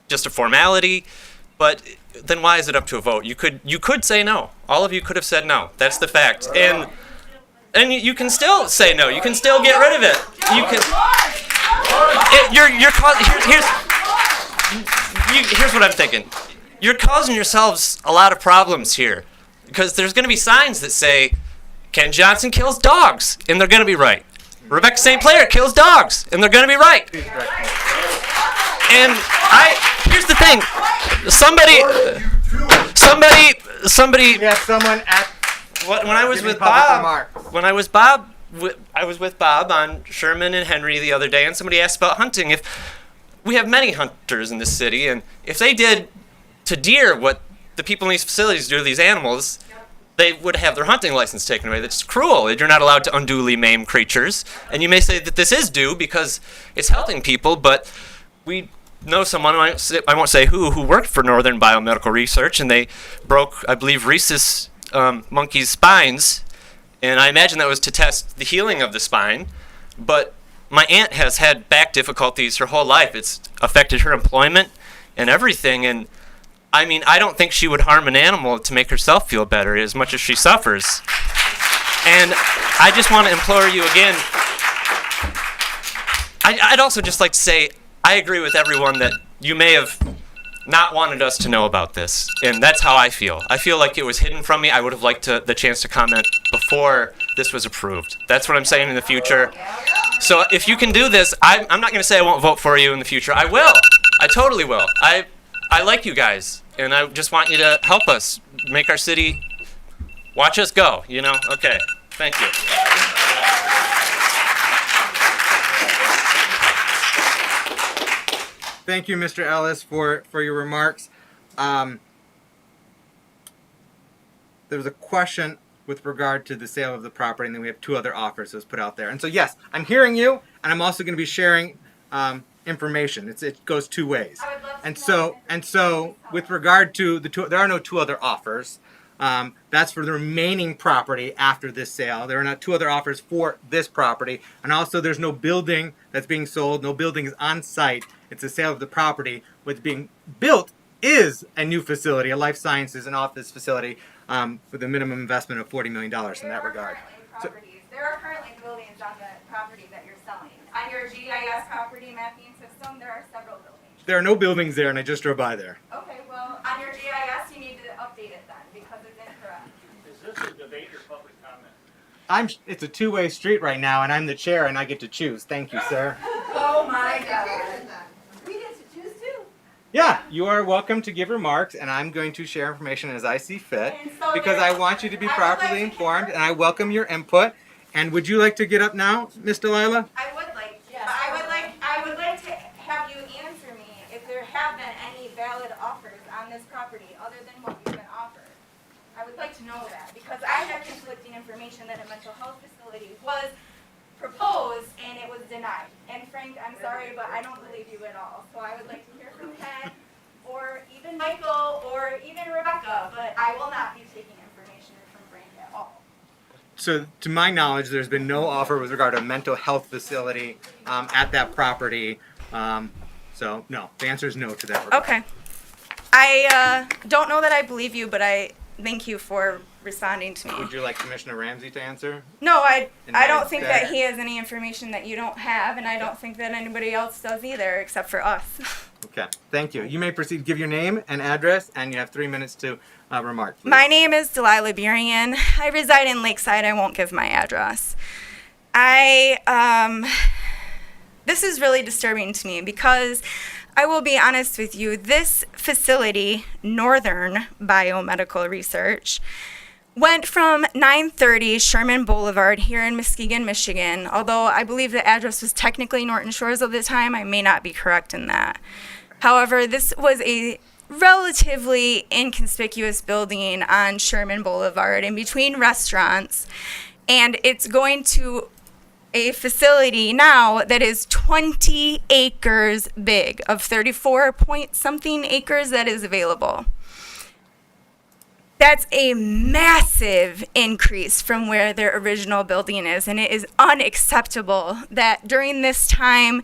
just a formality. But then why is it up to a vote? You could say no. All of you could have said no. That's the fact. And you can still say no. You can still get rid of it. You can. Here's what I'm thinking. You're causing yourselves a lot of problems here, because there's going to be signs that say Ken Johnson kills dogs, and they're going to be right. Rebecca St. Clair kills dogs, and they're going to be right. And here's the thing. Somebody. You have someone at. When I was with Bob. I was with Bob on Sherman and Henry the other day, and somebody asked about hunting. If we have many hunters in this city, and if they did to deer what the people in these facilities do to these animals, they would have their hunting license taken away. That's cruel. You're not allowed to unduly maim creatures. And you may say that this is due because it's helping people, but we know someone, I won't say who worked for Northern Biomedical Research, and they broke, I believe, rhesus monkeys' spines. And I imagine that was to test the healing of the spine. But my aunt has had back difficulties her whole life. It's affected her employment and everything. And I don't think she would harm an animal to make herself feel better as much as she suffers. And I just want to implore you again. I'd also just like to say, I agree with everyone that you may have not wanted us to know about this, and that's how I feel. I feel like it was hidden from me. I would have liked the chance to comment before this was approved. That's what I'm saying in the future. So if you can do this, I'm not going to say I won't vote for you in the future. I will. I totally will. I like you guys, and I just want you to help us make our city, watch us go, Okay, thank you. Thank you, Mr. Ellis, for your remarks. There was a question. with regard to the sale of the property, and then we have 2 other offers that was put out there. And so, yes, I'm hearing you, and I'm also going to be sharing information. It goes 2 ways. And so, with regard to the 2, there are no 2 other offers. That's for the remaining property after this sale. There are not 2 other offers for this property, and also there's no building that's being sold. No building is on site. It's a sale of the property. What's being built is a new facility, a life sciences and office facility, with a minimum investment of $40 million in that regard. There are currently buildings on the property that you're selling. On your GIS property mapping system, there are several buildings. There are no buildings there, and I just drove by there. Okay, well, on your GIS, you need to update it then, because it's incorrect. Is this a debate or public comment? It's a 2-way street right now, and I'm the chair, and I get to choose. Thank you, sir. Oh my God. We get to choose too. Yeah, you are welcome to give remarks, and I'm going to share information as I see fit, because I want you to be properly informed, and I welcome your input. And would you like to get up now, Ms. Delilah? I would like, I would like to have you answer me if there have been any valid offers on this property other than what you've been offered. I would like to know that, because I have conflicting information that a mental health facility was proposed and it was denied. And Frank, I'm sorry, but I don't believe you at all. So I would like to hear from Ken, or even Michael, or even Rebecca, but I will not be taking information from Frank at all. So, to my knowledge, there's been no offer with regard to a mental health facility at that property. So, no, the answer is no to that. Regard. Okay. I don't know that I believe you, but I thank you for responding to me. Would you like Commissioner Ramsey to answer? No, I don't think that he has any information that you don't have, and I don't think that anybody else does either, except for us. Okay, thank you. You may proceed. Give your name and address, and you have 3 minutes to remark. Please. My name is Delilah Burian. I reside in Lakeside. I won't give my address. This is really disturbing to me because I will be honest with you, this facility, Northern Biomedical Research, went from 930 Sherman Boulevard here in Muskegon, Michigan, although I believe the address was technically Norton Shores at the time. I may not be correct in that. However, this was a relatively inconspicuous building on Sherman Boulevard in between restaurants, and it's going to a facility now that is 20 acres big, of 34 point something acres that is available. That's a massive increase from where their original building is, and it is unacceptable that during this time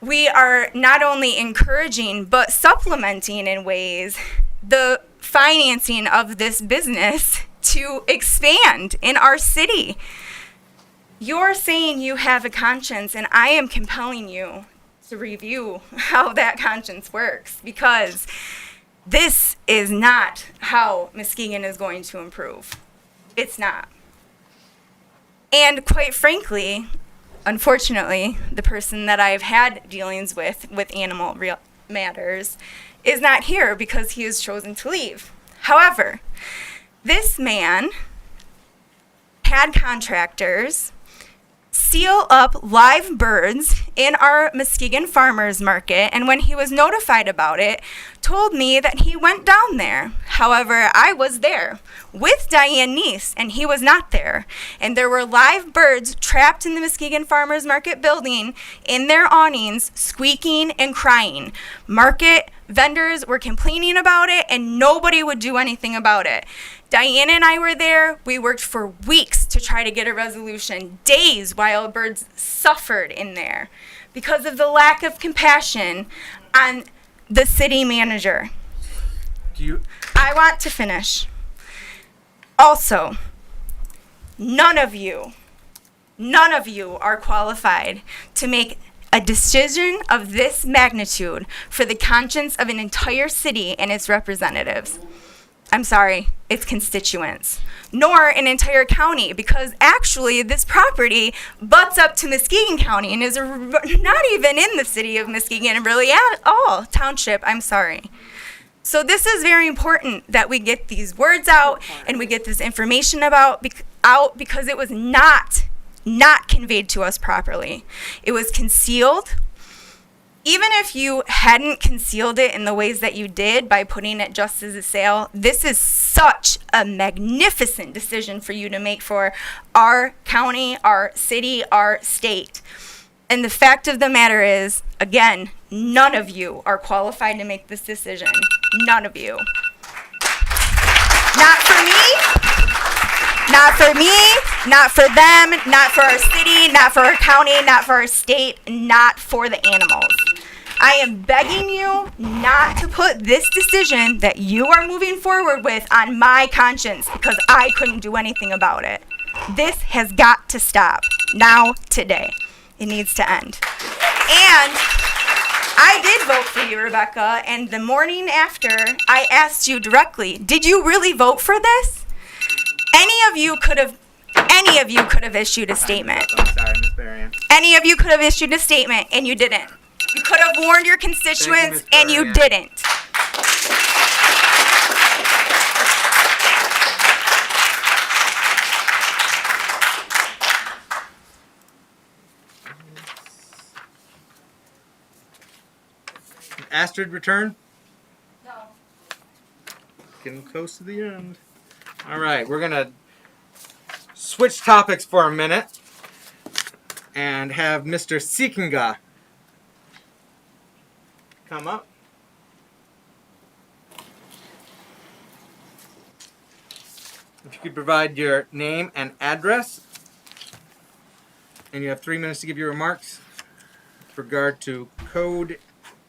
we are not only encouraging but supplementing in ways the financing of this business to expand in our city. You're saying you have a conscience, and I am compelling you to review how that conscience works, because this is not how Muskegon is going to improve. It's not. And quite frankly, unfortunately, the person that I've had dealings with animal matters is not here because he has chosen to leave. However, this man had contractors seal up live birds in our Muskegon farmers market, and when he was notified about it, told me that he went down there. However, I was there with Diane Neese, and he was not there. And there were live birds trapped in the Muskegon farmers market building in their awnings, squeaking and crying. Market vendors were complaining about it, and nobody would do anything about it. Diane and I were there. We worked for weeks to try to get a resolution, days while birds suffered in there because of the lack of compassion on the city manager. I want to finish. Also, none of you are qualified to make a decision of this magnitude for the conscience of an entire city and its representatives. I'm sorry, its constituents, nor an entire county, because actually this property butts up to Muskegon County and is not even in the city of Muskegon really at all. Township, I'm sorry. So this is very important that we get these words out and we get this information out because it was not conveyed to us properly. It was concealed. even if you hadn't concealed it in the ways that you did by putting it just as a sale, this is such a magnificent decision for you to make for our county, our city, our state. And the fact of the matter is, again, none of you are qualified to make this decision. None of you. Not for me, not for me, not for them, not for our city, not for our county, not for our state, not for the animals. I am begging you not to put this decision that you are moving forward with on my conscience because I couldn't do anything about it. This has got to stop. Now, today. It needs to end. And I did vote for you, Rebecca, and the morning after, I asked you directly, did you really vote for this? Any of you could have issued a statement. I'm sorry, Ms. Berrien. Any of you could have issued a statement, and you didn't. You could have warned your constituents, and you didn't. Astrid return? No. Getting close to the end. All right, we're gonna switch topics for a minute and have Mr. Seekinga come up. If you could provide your name and address, and you have 3 minutes to give your remarks with regard to code.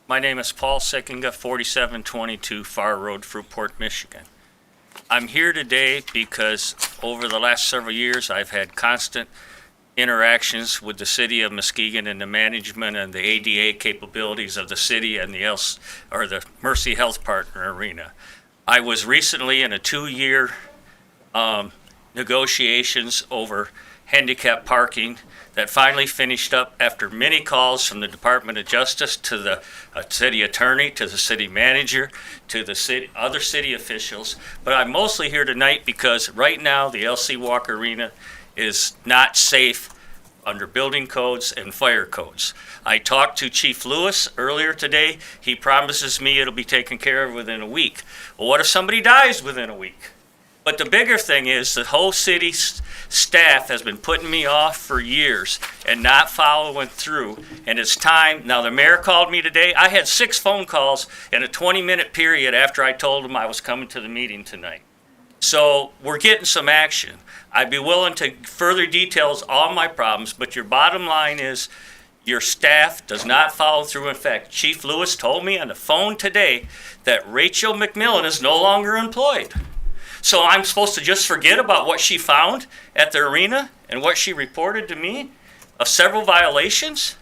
My name is Paul Sickinga, 4722 Far Road, Fruitport, Michigan. I'm here today because over the last several years, I've had constant interactions with the city of Muskegon and the management and the ADA capabilities of the city and the Mercy Health Partner arena. I was recently in a 2-year negotiations over handicap parking that finally finished up after many calls from the Department of Justice to the city attorney, to the city manager, to the other city officials. But I'm mostly here tonight because right now the LC Walk Arena is not safe under building codes and fire codes. I talked to Chief Lewis earlier today. He promises me it'll be taken care of within a week. Well, what if somebody dies within a week? But the bigger thing is the whole city staff has been putting me off for years and not following through. And it's time. Now, the mayor called me today. I had 6 phone calls in a 20-minute period after I told him I was coming to the meeting tonight. So we're getting some action. I'd be willing to further details all my problems, but your bottom line is your staff does not follow through. In fact, Chief Lewis told me on the phone today that Rachel McMillan is no longer employed. So I'm supposed to just forget about what she found at the arena and what she reported to me of several violations?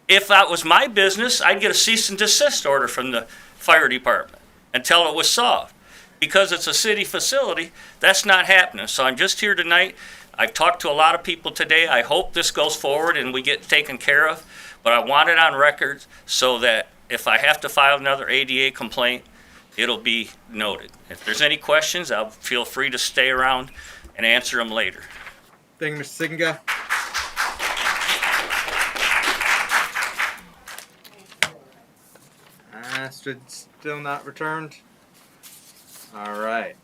If that was my business, I'd get a cease and desist order from the fire department until it was solved. Because it's a city facility, that's not happening. So I'm just here tonight. I've talked to a lot of people today. I hope this goes forward and we get taken care of. But I want it on record so that if I have to file another ADA complaint, it'll be noted. If there's any questions, I'll feel free to stay around and answer them later. Thank you, Mr. Seekinga. Astrid still not returned. All right.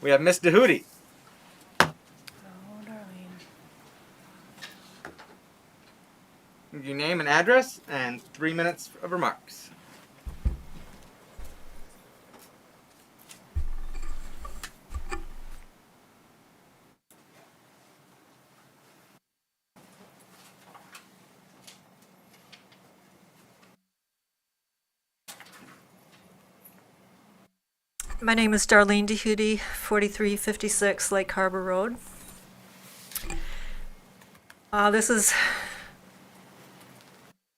We have Miss DeHootie. Your name and address and 3 minutes of remarks. My name is Darlene DeHootie, 4356 Lake Harbor Road. This is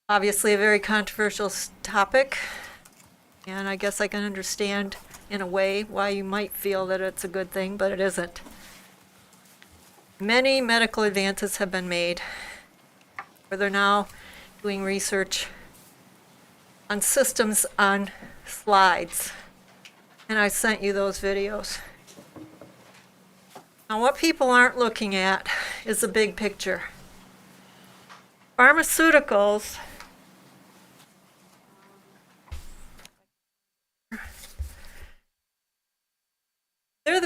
obviously a very controversial topic, and I guess I can understand in a way why you might feel that it's a good thing, but it isn't. Many medical advances have been made, where they're now doing research on systems on slides. And I sent you those videos. Now, what people aren't looking at is the big picture. Pharmaceuticals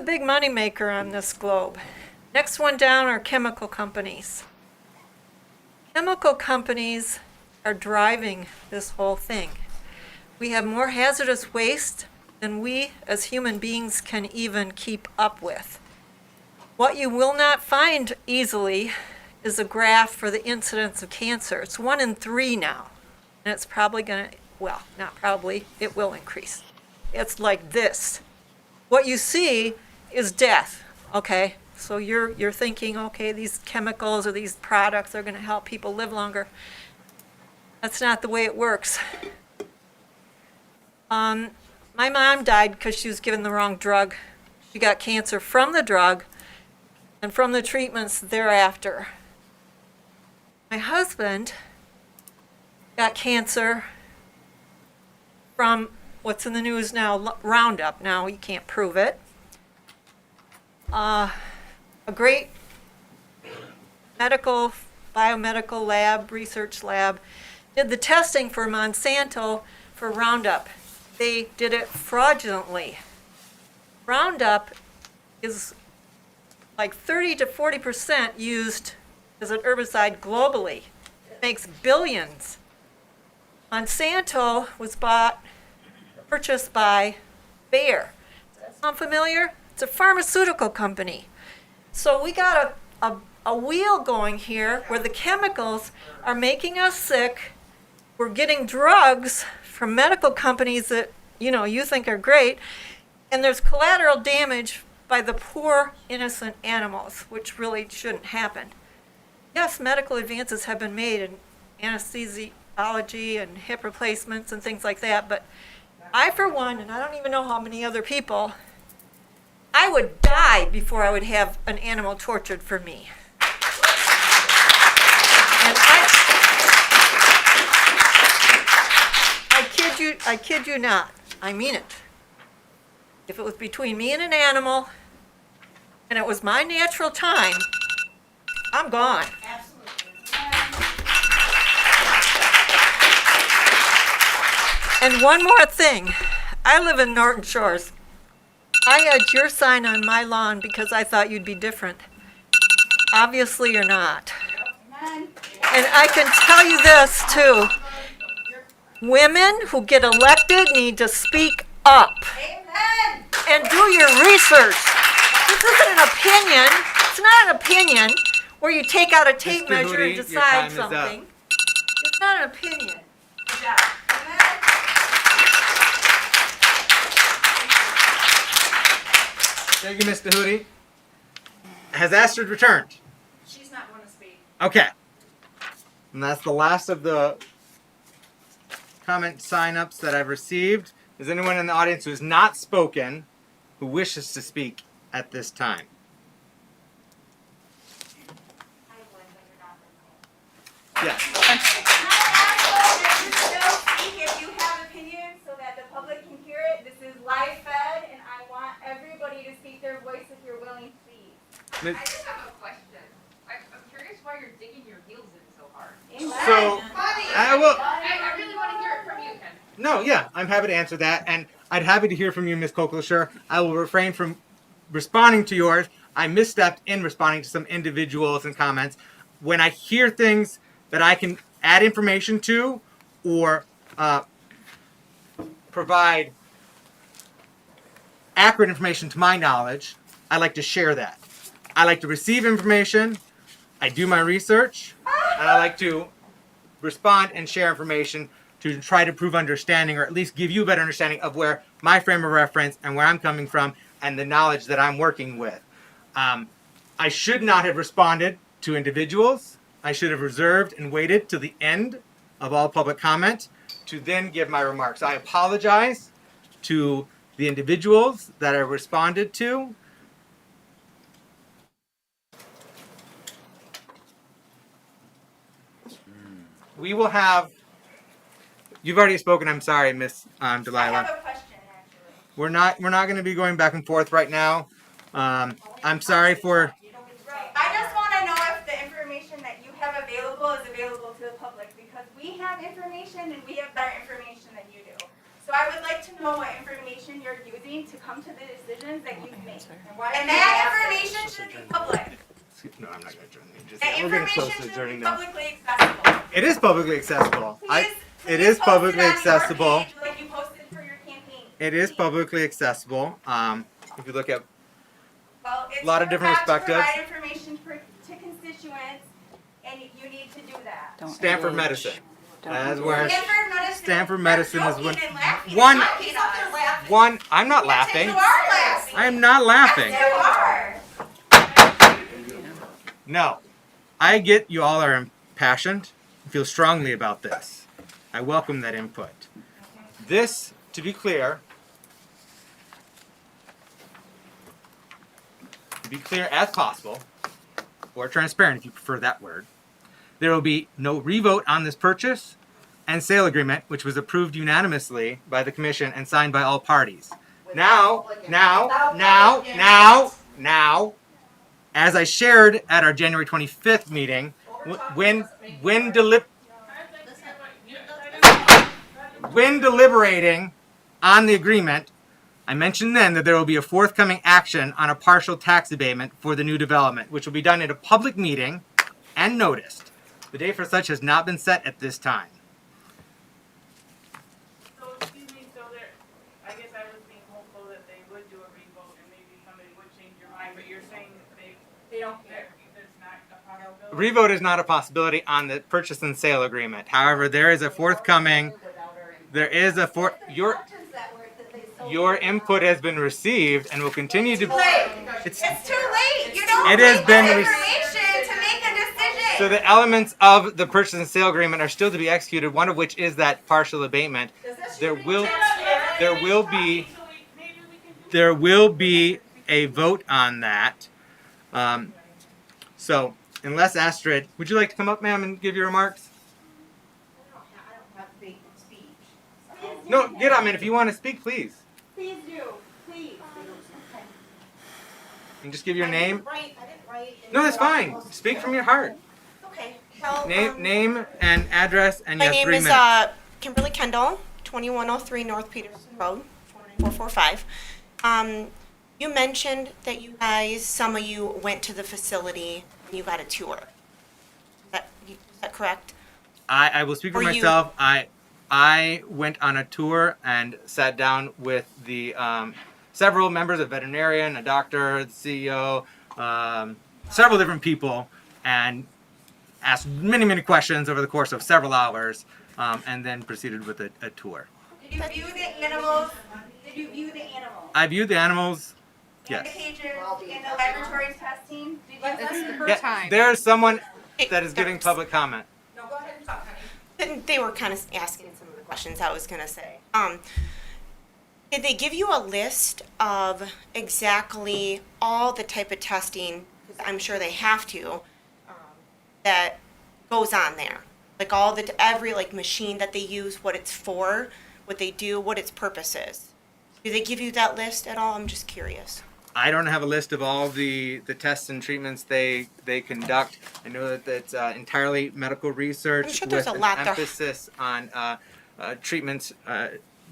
big moneymaker on this globe. Next one down are chemical companies. Chemical companies are driving this whole thing. We have more hazardous waste than we as human beings can even keep up with. What you will not find easily is a graph for the incidence of cancer. It's 1 in 3 now. And it's probably going to, well, not probably, it will increase. It's like this. What you see is death, okay? So you're thinking, okay, these chemicals or these products are going to help people live longer. That's not the way it works. My mom died because she was given the wrong drug. She got cancer from the drug and from the treatments thereafter. My husband got cancer from what's in the news now, Roundup. Now, you can't prove it. A great biomedical lab, research lab, did the testing for Monsanto for Roundup. They did it fraudulently. Roundup is like 30 to 40% used as an herbicide globally. It makes billions. Monsanto was purchased by Bayer. Does that sound familiar? It's a pharmaceutical company. So we got a wheel going here where the chemicals are making us sick. We're getting drugs from medical companies that, you think are great, and there's collateral damage by the poor, innocent animals, which really shouldn't happen. Yes, medical advances have been made in anesthesiology and hip replacements and things like that, but I, for one, and I don't even know how many other people, I would die before I would have an animal tortured for me. And I kid you not. I mean it. If it was between me and an animal, and it was my natural time, I'm gone. And one more thing. I live in Norton Shores. I had your sign on my lawn because I thought you'd be different. Obviously, you're not. And I can tell you this, too. Women who get elected need to speak up. Amen. And do your research. This isn't an opinion. It's not an opinion where you take out a tape measure and decide something. It's not an opinion. Yeah. Thank you, Mr. Hootie. Has Astrid returned? She's not going to speak. Okay. And that's the last of the comment sign-ups that I've received. Is anyone in the audience who has not spoken who wishes to speak at this time? Yes. If you have opinions so that the public can hear it, this is live fed, and I want everybody to speak their voice if you're willing to speak. I just have a question. I'm curious why you're digging your heels in so hard. So, I really want to hear it from you, Ken. No, yeah, I'm happy to answer that, and I'd happy to hear from you, Ms. Koklasher. I will refrain from responding to yours. I misstepped in responding to some individuals and comments. When I hear things that I can add information to or provide accurate information to my knowledge, I like to share that. I like to receive information, I do my research, and I like to respond and share information to try to prove understanding, or at least give you a better understanding of where my frame of reference and where I'm coming from and the knowledge that I'm working with. I should not have responded to individuals. I should have reserved and waited till the end of all public comment to then give my remarks. I apologize to the individuals that I responded to. We will have. You've already spoken. I'm sorry, Miss Delilah. I have a question, actually. We're not going to be going back and forth right now. I'm sorry for. I just want to know if the information that you have available is available to the public, because we have information and we have better information than you do. So I would like to know what information you're using to come to the decisions that you've made. And that information should be public. No, I'm not going to adjourn the meeting. That We're getting close information to should adjourning be now. publicly accessible. It is publicly accessible. Please It is post it publicly on your accessible. page like you posted for your campaign. It is publicly accessible. If you look at Well, it's a lot of your different job to perspectives. provide information to constituents, and you need to do that. Stanford Medicine. As where Stanford Medicine. Stanford Medicine is Joking and laughing. one. He's up there laughing. One. I'm not laughing. You are laughing. I am not laughing. Yes, you are. No. I get you all are impassioned and feel strongly about this. I welcome that input. This, to be clear as possible, or transparent if you prefer that word, there will be no revote on this purchase and sale agreement, which was approved unanimously by the commission and signed by all parties. Now, as I shared at our January 25th meeting, when deliberating on the agreement, I mentioned then that there will be a forthcoming action on a partial tax abatement for the new development, which will be done at a public meeting and noticed. The date for such has not been set at this time. So, excuse me, so there, I guess I was being hopeful that they would do a revote and maybe somebody would change their mind, but you're saying that they don't care. There's not a possibility. Revote is not a possibility on the purchase and sale agreement. However, there is a forthcoming, your input has been received and will continue to. It's too late. You don't It has take been that rec- information to make a decision. So the elements of the purchase and sale agreement are still to be executed, one of which is that partial abatement. There will be a vote on that. So unless Astrid, would you like to come up, ma'am, and give your remarks? No, get on, man. If you want to speak, please. Please do. Please. And just give your name. I didn't write. No, that's fine. Speak from your heart. Okay. Well, Name and address, and you My have name 3 is minutes. Kimberly Kendall, 2103 North Peterson Road, 49445. You mentioned that you guys, some of you went to the facility and you got a tour. Is that correct? I will speak for Or you- myself. I went on a tour and sat down with the several members, a veterinarian, a doctor, the CEO, several different people, and asked many questions over the course of several hours, and then proceeded with a tour. Did you view the animals? Did you view the animals? I viewed the animals. And the Yes. cages and the laboratory testing? Did you Yeah, there's someone that is giving public comment. No, go ahead and talk, honey. They were kind of asking some of the questions I was going to say. Did they give you a list of exactly all the type of testing, because I'm sure they have to, that goes on there? Like every machine that they use, what it's for, what they do, what its purpose is. Do they give you that list at all? I'm just curious. I don't have a list of all the tests and treatments they conduct. I know that it's entirely medical research I'm sure there's with a an lot there. emphasis on treatments,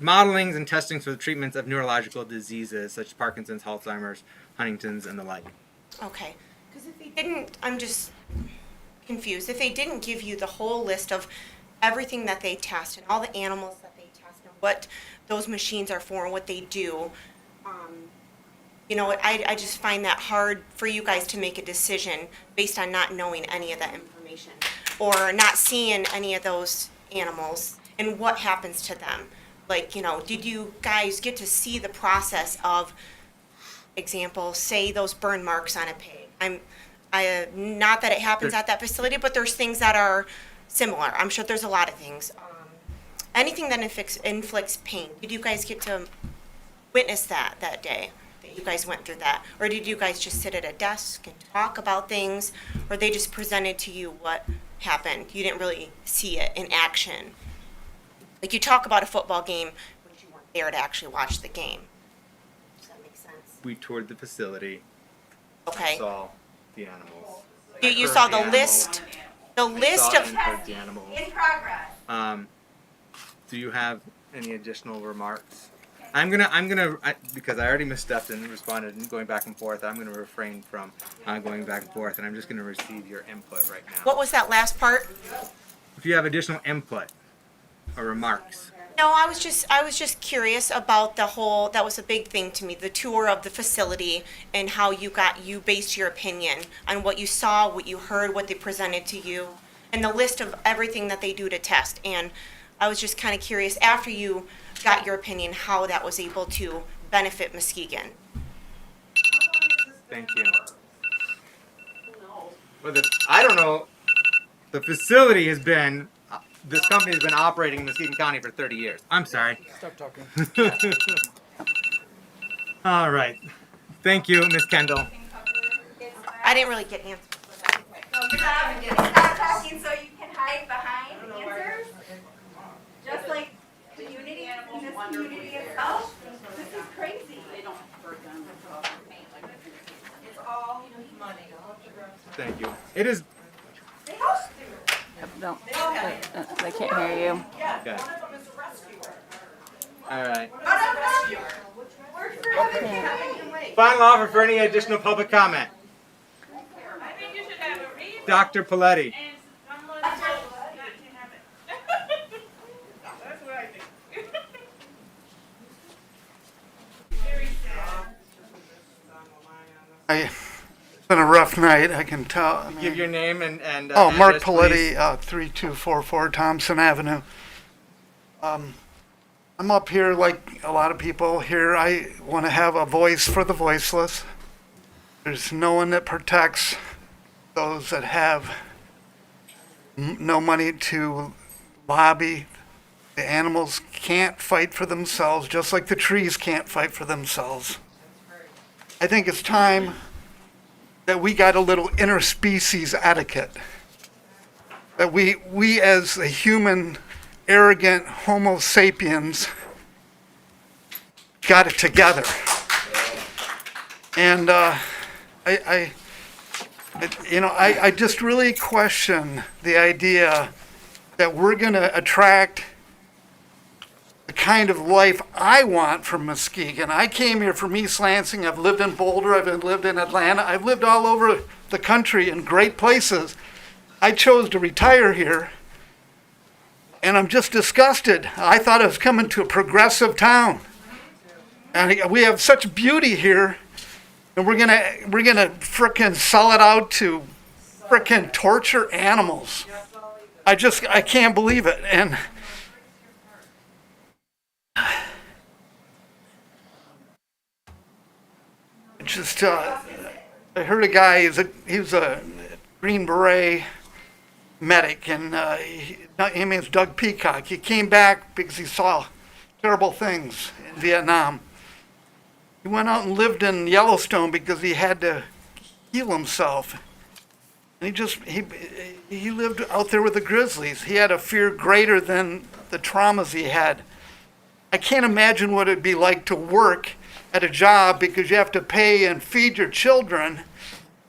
modelings and testings for the treatments of neurological diseases such as Parkinson's, Alzheimer's, Huntington's, and the like. Okay. Because if they didn't, I'm just confused. If they didn't give you the whole list of everything that they test and all the animals that they test and what those machines are for and what they do, I just find that hard for you guys to make a decision based on not knowing any of that information or not seeing any of those animals and what happens to them. Did you guys get to see the process of, example, say those burn marks on a pig? Not that it happens at that facility, but there's things that are similar. I'm sure there's a lot of things. Anything that inflicts pain. Did you guys get to witness that day? That you guys went through that? Or did you guys just sit at a desk and talk about things? Or they just presented to you what happened? You didn't really see it in action. Like you talk about a football game, but you weren't there to actually watch the game. Does that make sense? We toured the facility. Okay. Saw the animals. You Heard saw the the animals. list? The list Saw of... and heard the animals. In progress. Do you have any additional remarks. Because I already misstepped and responded and going back and forth, I'm gonna refrain from going back and forth, and I'm just gonna receive your input right now. What was that last part? If you have additional input or remarks. No, I was just curious about the whole, that was a big thing to me, the tour of the facility and how you based your opinion on what you saw, what you heard, what they presented to you, and the list of everything that they do to test. And I was just kind of curious, after you got your opinion, how that was able to benefit Muskegon. Thank you. Well, I don't know. The facility has been, this company has been operating in Muskegon County for 30 years. I'm sorry. Stop talking. All right. Thank you, Ms. Kendall. I didn't really get answers. Stop talking so you can hide behind answers. Just like the unity in this community itself. This is crazy. It's all money. Thank you. It is. They host through. No, they can't hear you. Okay. All right. Final offer for any additional public comment. Dr. Paletti. It's been a rough night, I can tell. I mean, Give your name and Mark address, Paletti, please. 3244 Thompson Avenue. I'm up here like a lot of people here. I want to have a voice for the voiceless. There's no one that protects those that have no money to lobby. The animals can't fight for themselves, just like the trees can't fight for themselves. I think it's time that we got a little interspecies etiquette. That we as a human, arrogant Homo sapiens got it together. And I just really question the idea that we're going to attract the kind of life I want from Muskegon. I came here from East Lansing. I've lived in Boulder. I've lived in Atlanta. I've lived all over the country in great places. I chose to retire here, and I'm just disgusted. I thought I was coming to a progressive town, and we have such beauty here, and we're gonna frickin' sell it out to frickin' torture animals. I can't believe it. And just I heard a guy. He was a Green Beret medic, and his name is Doug Peacock. He came back because he saw terrible things in Vietnam. He went out and lived in Yellowstone because he had to heal himself. And he lived out there with the grizzlies. He had a fear greater than the traumas he had. I can't imagine what it'd be like to work at a job because you have to pay and feed your children,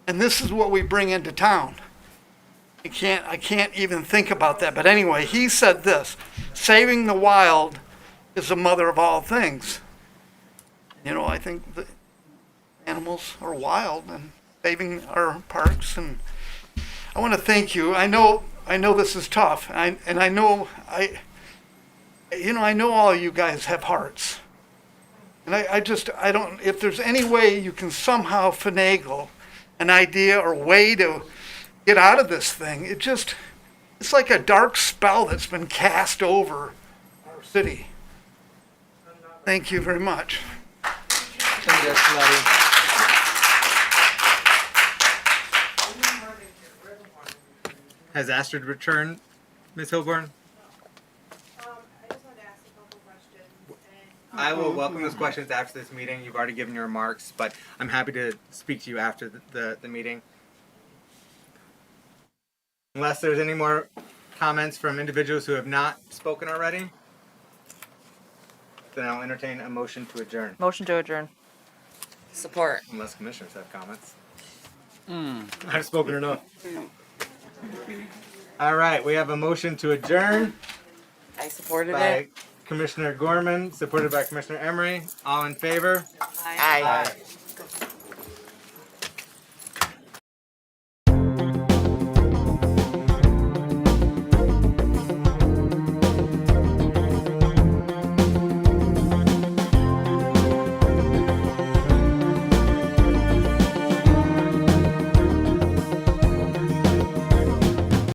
and this is what we bring into town. I can't even think about that. But anyway, he said this: saving the wild is the mother of all things. I think the animals are wild, and saving our parks. And I want to thank you. I know this is tough, and I know all you guys have hearts. And I don't, if there's any way you can somehow finagle an idea or way to get out of this thing, it's like a dark spell that's been cast over our city. Thank you very much. Has Astrid returned, Ms. Hilborn? I will welcome those questions after this meeting. You've already given your remarks, but I'm happy to speak to you after the meeting. Unless there's any more comments from individuals who have not spoken already, then I'll entertain a motion to adjourn. Motion to adjourn. Support. Unless commissioners have comments. I've spoken enough. All right, we have a motion to adjourn. I supported by it. Commissioner Gorman, supported by Commissioner Emery. All in favor? Aye. Aye.